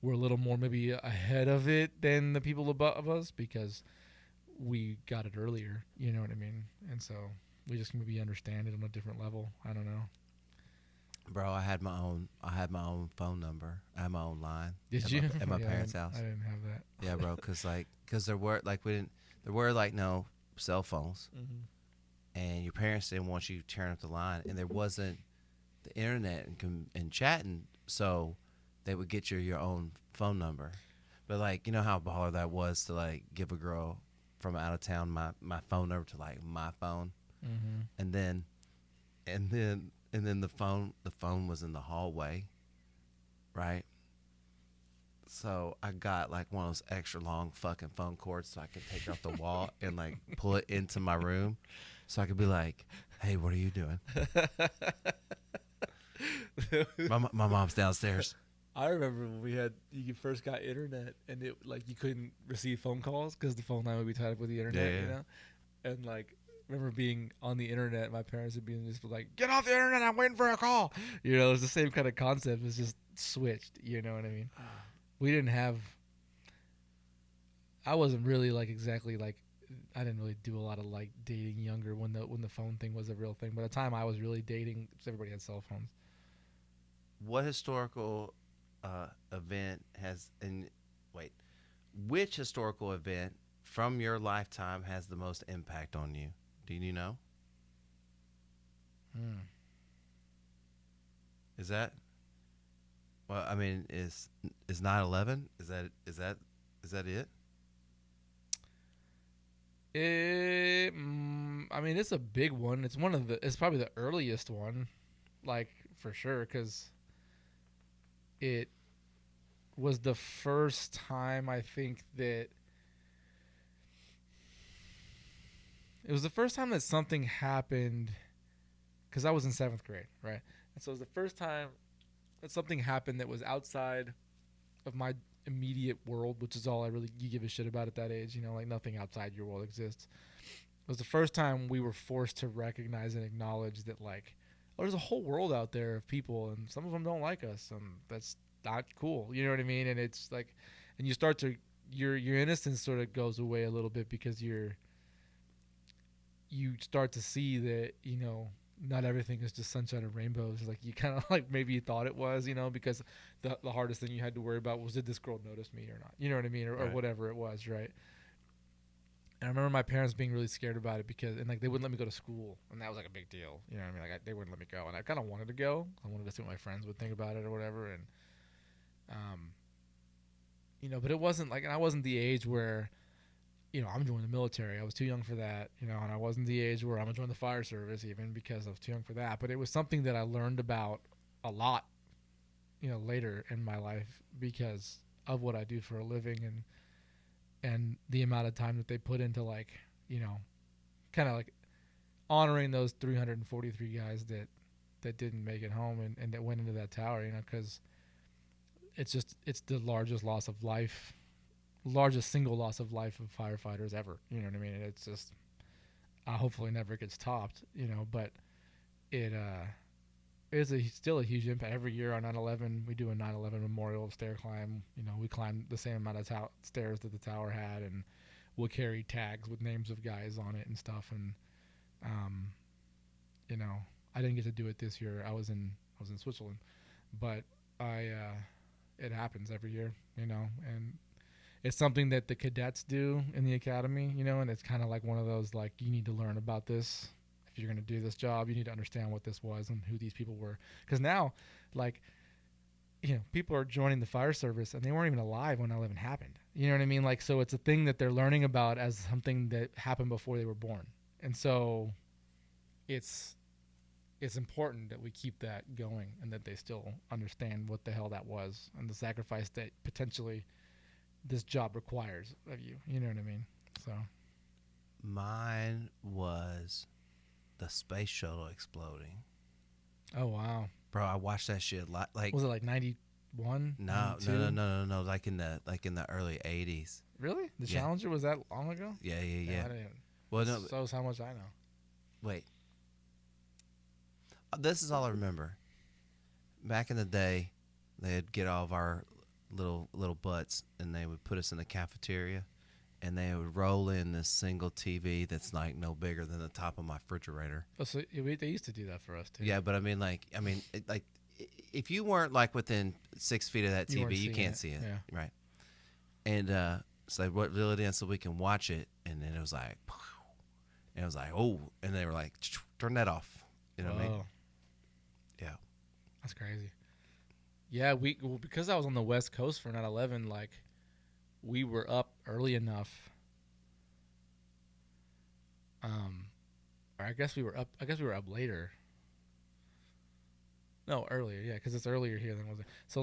we're a little more maybe ahead of it than the people above us because we got it earlier. You know what I mean? And so we just maybe understand it on a different level. I don't know. Bro, I had my own phone number. I had my own line. Did you? At my parents' house. I didn't have that. Yeah, bro, because there were no cell phones, and your parents didn't want you to turn up the line, and there wasn't the internet and chatting, so they would get your own phone number. But like, you know how baller that was to like give a girl from out of town my phone number to like my phone, and then the phone was in the hallway, right? So I got like one of those extra long fucking phone cords so I could take it off the wall and like pull it into my room so I could be like, hey, what are you doing? my mom's downstairs. I remember when you first got internet, and it like you couldn't receive phone calls because the phone line would be tied up with the internet, you know? And like, remember being on the internet, my parents would be just like, get off the internet, I'm waiting for a call. It was the same kind of concept. It was just switched, you know what I mean? We didn't have, I wasn't really like exactly like, I didn't really do a lot of like dating younger when the phone thing was a real thing. By the time I was really dating, everybody had cell phones. What historical which historical event from your lifetime has the most impact on you? Do you know? Is that? Well, I mean, is 9/11? Is that it? I mean, it's a big one. It's probably the earliest one, like, for sure, because it was the first time I think that something happened, because I was in 7th grade, right? And so it was the first time that something happened that was outside of my immediate world, which is all you give a shit about at that age, like nothing outside your world exists. It was the first time we were forced to recognize and acknowledge that, like, oh, there's a whole world out there of people, and some of them don't like us, and that's not cool. You know what I mean? And it's like, and you start to, your innocence sort of goes away a little bit, because you start to see that, not everything is just sunshine and rainbows. Like, you kind of like maybe you thought it was, because the hardest thing you had to worry about was, did this girl notice me or not? You know what I mean? Or whatever it was, right? And I remember my parents being really scared about it, because, and like, they wouldn't let me go to school, and that was like a big deal. You know what I mean? Like, they wouldn't let me go, and I kind of wanted to go. I wanted to see what my friends would think about it or whatever. And, but it wasn't like, and I wasn't the age where I'm joining the military. I was too young for that, and I wasn't the age where I'm going to join the fire service even because I was too young for that. But it was something that I learned about a lot, later in my life because of what I do for a living and the amount of time that they put into kind of like honoring those 343 guys that didn't make it home and that went into that tower, because it's the largest single loss of life of firefighters ever. You know what I mean? And it's just hopefully never gets topped. But it is still a huge impact. Every year on 9/11, we do a 9/11 memorial stair climb. We climb the same amount of stairs that the tower had, and we'll carry tags with names of guys on it and stuff. And I didn't get to do it this year. I was in Switzerland, but it happens every year. And it's something that the cadets do in the academy, and it's kind of like one of those, like, you need to learn about this. If you're going to do this job, you need to understand what this was and who these people were. Because now, people are joining the fire service and they weren't even alive when 9/11 happened. You know what I mean? So it's a thing that they're learning about as something that happened before they were born. And so it's important that we keep that going and that they still understand what the hell that was and the sacrifice that potentially this job requires of you. You know what I mean? So mine was the space shuttle exploding. Oh wow, bro! I watched that shit like. Was it like 91? No. Like in the early 80s. Really? The Challenger was that long ago? Yeah. I didn't. Well, no. So how much I know. Wait. This is all I remember. Back in the day, they'd get all of our little butts and they would put us in the cafeteria and they would roll in this single TV that's like no bigger than the top of my refrigerator. Oh, so they used to do that for us too. Yeah, but I mean, if you weren't like within 6 feet of that TV, you can't see it. Yeah. Right. And so they reel it in so we can watch it, and then it was like, and it was like, oh, and they were like, turn that off. You know what I mean? Yeah. That's crazy. Yeah, because I was on the West Coast for 9/11, we were up early enough. Or I guess we were up later. No, earlier, yeah, because it's earlier here than was it. So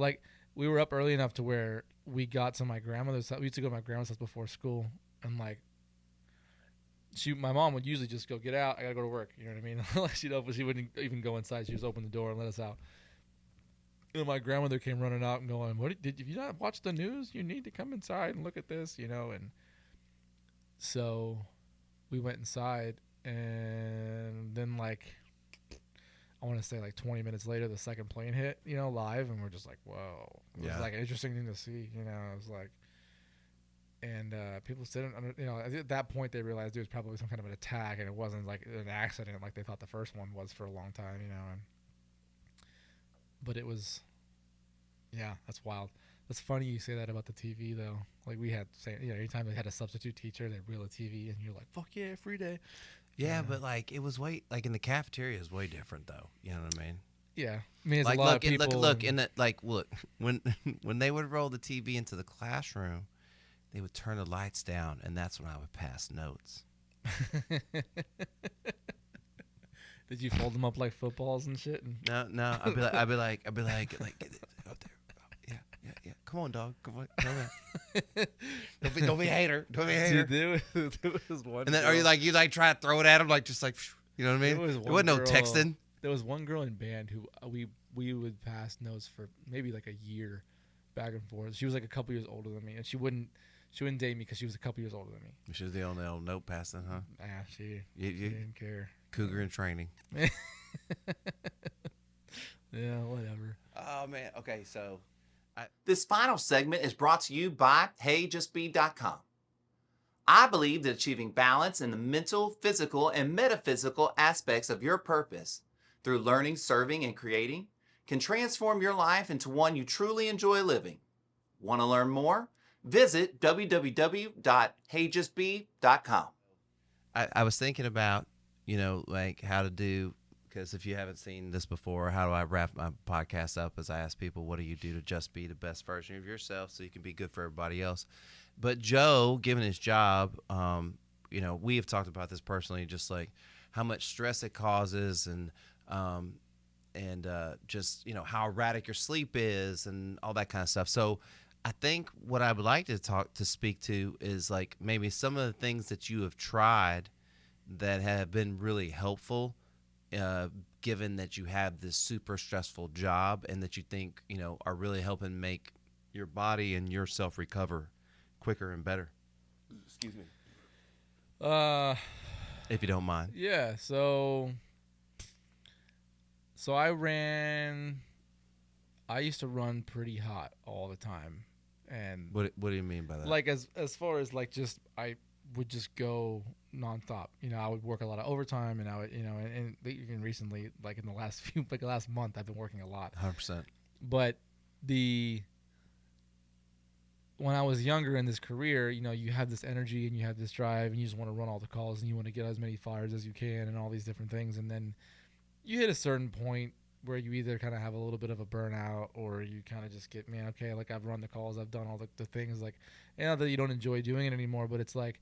we were up early enough to where we got to my grandmother's house. We used to go to my grandma's house before school, and my mom would usually just go, get out, I gotta go to work. You know what I mean? She wouldn't even go inside. She just open the door and let us out. And my grandmother came running out and going, if you not watch the news? You need to come inside and look at this, And so we went inside, and then I want to say 20 minutes later, the second plane hit, live, and we're just like, whoa. It was an interesting thing to see, It was and people sitting under, at that point they realized it was probably some kind of an attack, and it wasn't like an accident like they thought the first one was for a long time, But it was, that's wild. That's funny you say that about the TV though. We had, anytime they had a substitute teacher, they'd reel a TV, and you're like, fuck yeah, free day. Yeah, but it was way in the cafeteria is way different though. You know what I mean? Yeah, I mean, it's a lot of people. Look, when they would roll the TV into the classroom, they would turn the lights down, and that's when I would pass notes. Did you fold them up like footballs and shit? No. I'd be like, up there. Yeah. Come on, dog. Come on. Don't be a hater. Don't be a hater. Dude, there was one. And then are you try to throw it at him you know what I mean? There wasn't no texting. There was one girl in band who we would pass notes for maybe a year, back and forth. She was a couple years older than me, and she wouldn't date me because she was a couple years older than me. She was the only old note passing, huh? Yeah, she didn't care. Cougar in training. Yeah, whatever. Oh man. Okay, so. This final segment is brought to you by HeyJustBe.com. I believe that achieving balance in the mental, physical, and metaphysical aspects of your purpose through learning, serving, and creating can transform your life into one you truly enjoy living. Want to learn more? Visit www.heyjustbe.com. I was thinking about, how to do, because if you haven't seen this before, how do I wrap my podcast up? As I ask people, what do you do to just be the best version of yourself so you can be good for everybody else? But Joe, given his job, we have talked about this personally, just like how much stress it causes, and just how erratic your sleep is, and all that kind of stuff. So, I think what I would like to speak to is like maybe some of the things that you have tried that have been really helpful, given that you have this super stressful job, and that you think are really helping make your body and yourself recover quicker and better. Excuse me. If you don't mind. Yeah. So I used to run pretty hot all the time, and What do you mean by that? like as far as like just I would just go nonstop. I would work a lot of overtime, and I would and even recently, like in the last last month, I've been working a lot. 100%. But when I was younger in this career, you have this energy and you have this drive, and you just want to run all the calls, and you want to get as many fires as you can, and all these different things, and then you hit a certain point where you either kind of have a little bit of a burnout, or you kind of just get, man, okay, like I've run the calls, I've done all the things, like, that you don't enjoy doing it anymore, but it's like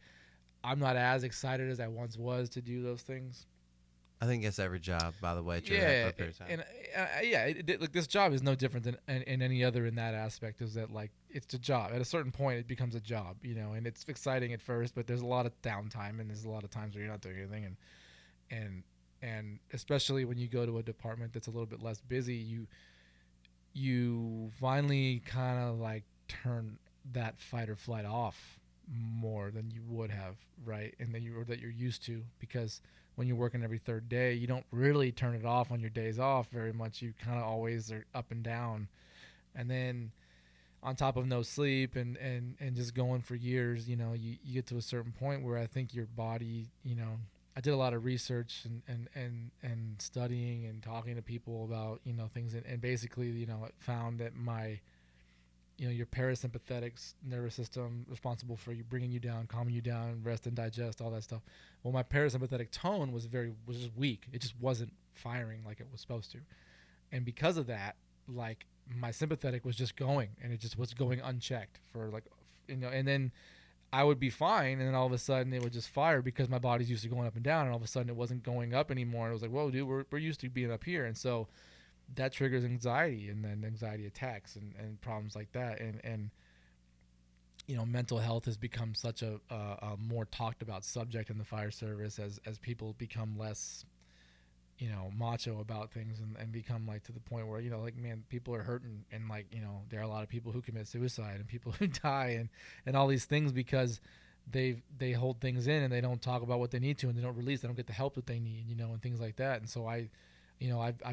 I'm not as excited as I once was to do those things. I think it's every job, by the way. Yeah, and like this job is no different than in any other in that aspect. Is that like it's a job? At a certain point, it becomes a job, and it's exciting at first, but there's a lot of downtime, and there's a lot of times where you're not doing anything, and especially when you go to a department that's a little bit less busy, you finally kind of like turn that fight or flight off more than you would have, right? And then that you're used to, because when you're working every third day, you don't really turn it off on your days off very much. You kind of always are up and down. And then on top of no sleep and just going for years, you get to a certain point where I think your body, I did a lot of research and studying and talking to people about, things. And basically, it found that your parasympathetic nervous system responsible for you bringing you down, calming you down, rest and digest, all that stuff. Well, my parasympathetic tone was just weak. It just wasn't firing like it was supposed to. And because of that, like my sympathetic was just going, and it just was going unchecked for like, and then I would be fine. And then all of a sudden it would just fire because my body's used to going up and down. And all of a sudden it wasn't going up anymore. And it was like, whoa, dude, we're used to being up here. And so that triggers anxiety, and then anxiety attacks and problems like that. And mental health has become such a more talked about subject in the fire service as people become less, macho about things and become like to the point where, like, man, people are hurting, and like, there are a lot of people who commit suicide and people who die and all these things because they hold things in and they don't talk about what they need to, and they don't release, they don't get the help that they need, and things like that. And so I've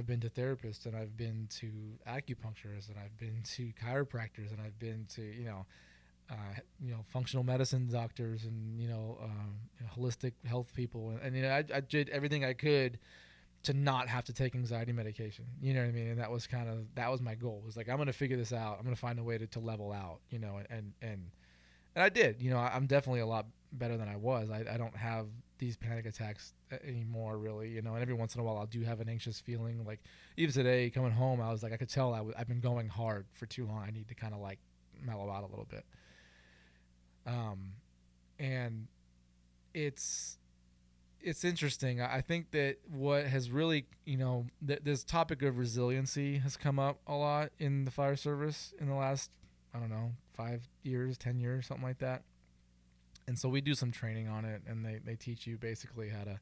been to therapists, and I've been to acupuncturists, and I've been to chiropractors, and I've been to functional medicine doctors, and holistic health people, and I did everything I could to not have to take anxiety medication. You know what I mean? And that was my goal. It was like, I'm going to figure this out. I'm going to find a way to level out. And I did. I'm definitely a lot better than I was. I don't have these panic attacks anymore, really, and every once in a while I'll do have an anxious feeling. Like even today coming home, I was like, I could tell I've been going hard for too long. I need to kind of like mellow out a little bit. And it's interesting. I think that what has really, this topic of resiliency has come up a lot in the fire service in the last, 5 years, 10 years, something like that. And so we do some training on it, and they teach you basically how to,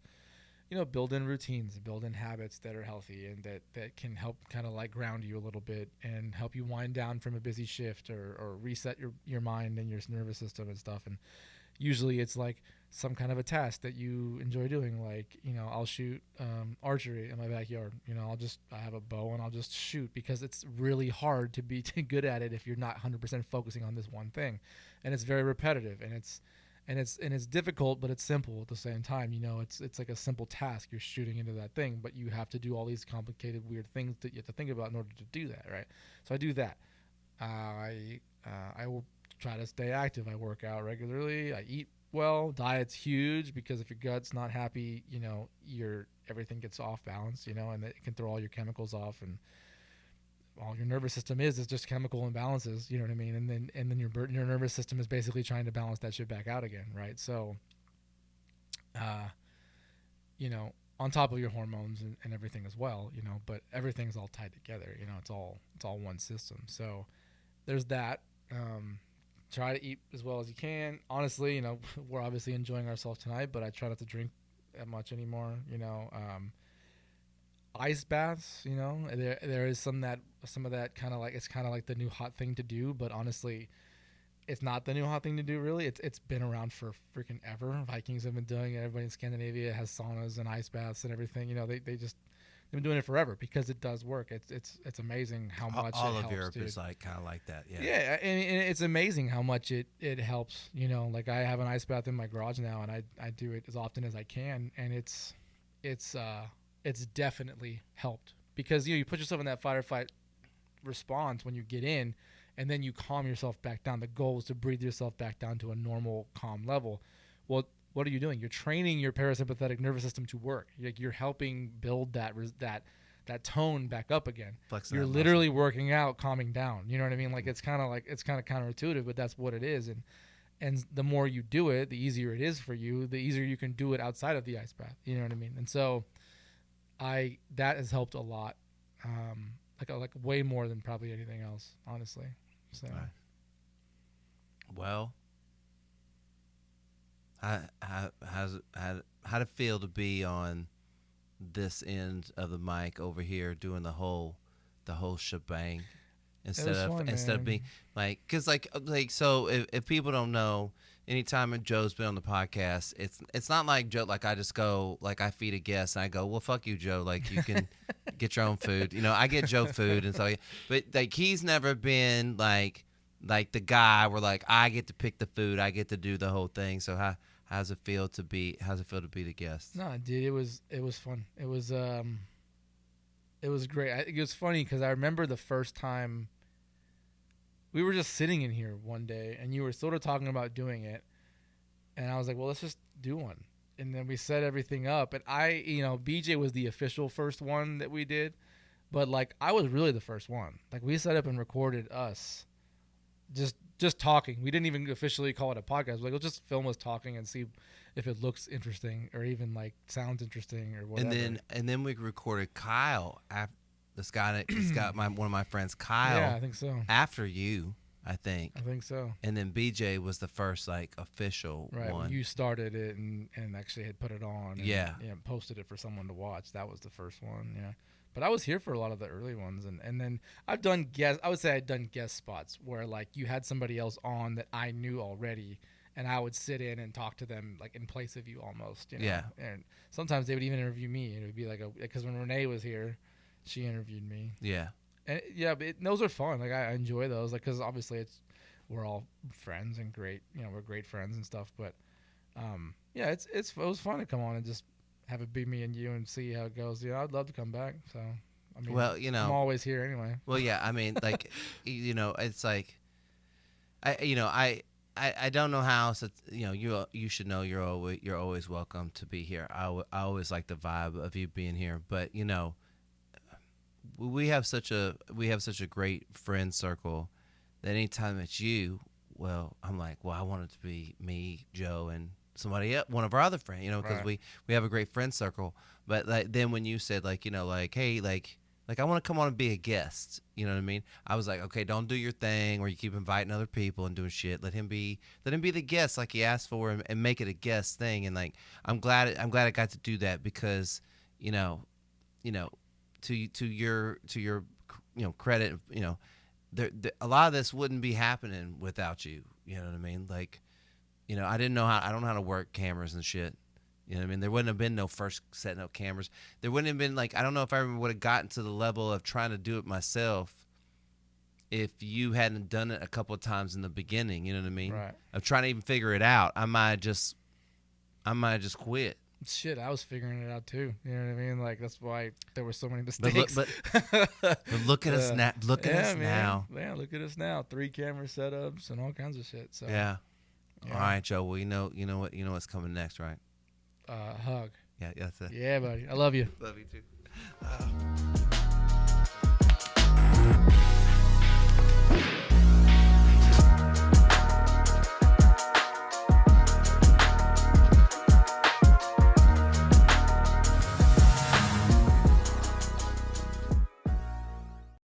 build in routines, build in habits that are healthy and that can help kind of like ground you a little bit and help you wind down from a busy shift or reset your mind and your nervous system and stuff. And usually it's like some kind of a task that you enjoy doing. Like, I'll shoot archery in my backyard. I have a bow and I'll just shoot, because it's really hard to be good at it if you're not 100% focusing on this one thing. And it's very repetitive, and it's difficult, but it's simple at the same time. It's like a simple task. You're shooting into that thing, but you have to do all these complicated, weird things that you have to think about in order to do that, right? So I do that. I will try to stay active. I work out regularly. I eat well. Diet's huge, because if your gut's not happy, everything gets off balance, and it can throw all your chemicals off. And all your nervous system is just chemical imbalances, you know what I mean? And then your nervous system is basically trying to balance that shit back out again, right? So, you know, on top of your hormones and everything as well, you know, but everything's all tied together, you know, it's all one system. So there's that. Try to eat as well as you can. Honestly, you know, we're obviously enjoying ourselves tonight, but I try not to drink that much anymore, you know. Ice baths, you know, there is some of that kind of like, it's kind of like the new hot thing to do, but honestly, it's not the new hot thing to do, really. It's been around for freaking ever. Vikings have been doing it. Everybody in Scandinavia has saunas and ice baths and everything. You know, they've been doing it forever because it does work. It's amazing how much all it of helps, Europe dude. is like kind of like that. Yeah. Yeah, and it's amazing how much it helps. You know, like I have an ice bath in my garage now, and I do it as often as I can, and it's definitely helped because you put yourself in that fight or flight response when you get in, and then you calm yourself back down. The goal is to breathe yourself back down to a normal calm level. Well, what are you doing? You're training your parasympathetic nervous system to work. You're helping build that tone back up again. Flexing You're that literally working out, calming down. You know what I mean? Like it's kind of counterintuitive, but that's what it is. And the more you do it, the easier it is for you. The easier you can do it outside of the ice bath. You know what I mean? And so, that has helped a lot. Like way more than probably anything else, honestly. So, Right. Well, how'd it feel to be on this end of the mic over here doing the whole shebang instead of being like, because like so if people don't know, anytime Joe's been on the podcast, it's not like Joe, like I just go, like I feed a guest and I go, well, fuck you, Joe, like you can get your own food. You know, I get Joe food and so, but like he's never been like the guy where like I get to pick the food, I get to do the whole thing. So how's it feel to be the guest? No, dude, it was fun. It was great. It was funny because I remember the first time we were just sitting in here one day and you were sort of talking about doing it. And I was like, well, let's just do one. And then we set everything up. And BJ was the official first one that we did. But, like, I was really the first one. Like, we set up and recorded us just talking. We didn't even officially call it a podcast. Like, let's just film us talking and see if it looks interesting or even, like, sounds interesting or whatever. And then we recorded Kyle after. This guy, he's got one of my friends, Kyle. Yeah, I think so. After you, I think. I think so. And then BJ was the first like official right, one. You started it and actually had put it on. And, yeah. Posted it for someone to watch. That was the first one. Yeah. But I was here for a lot of the early ones, and then I've done I would say I'd done guest spots where like you had somebody else on that I knew already, and I would sit in and talk to them like in place of you almost. You know? Yeah. And sometimes they would even interview me. It would be like because when Renee was here, she interviewed me. Yeah. And but those are fun. Like I enjoy those. Like because obviously we're all friends and great. You know, we're great friends and stuff. But it was fun to come on and just have it be me and you and see how it goes. Yeah, I'd love to come back. So I mean, well, you know, I'm always here anyway. Well, yeah. I mean, like, you know, it's like, I don't know how else. You should know you're always welcome to be here. I always like the vibe of you being here, but you know. We have such a great friend circle that anytime it's you, well, I'm like, well, I want it to be me, Joe, and somebody else, one of our other friends, you know, because right. we have a great friend circle. But like, then when you said like, you know, like, hey, like I want to come on and be a guest, you know what I mean? I was like, okay, don't do your thing where you keep inviting other people and doing shit. Let him be the guest like he asked for, and make it a guest thing. And like, I'm glad I got to do that because, you know. To your credit, you know, a lot of this wouldn't be happening without you. You know what I mean? Like, you know, I don't know how to work cameras and shit. You know what I mean? There wouldn't have been no first setting up cameras. There wouldn't have been like, I don't know if I ever would have gotten to the level of trying to do it myself if you hadn't done it a couple of times in the beginning. You know what I mean? Right. Of trying to even figure it out. I might just quit. Shit, I was figuring it out too. You know what I mean? Like that's why there were so many mistakes. But look at us now. Look at us now. Yeah, look at us now. 3 camera setups and all kinds of shit. So yeah. All right, Joe. Well, you know what's coming next, right? Hug. Yeah, that's it. Yeah, buddy. I love you. Love you too.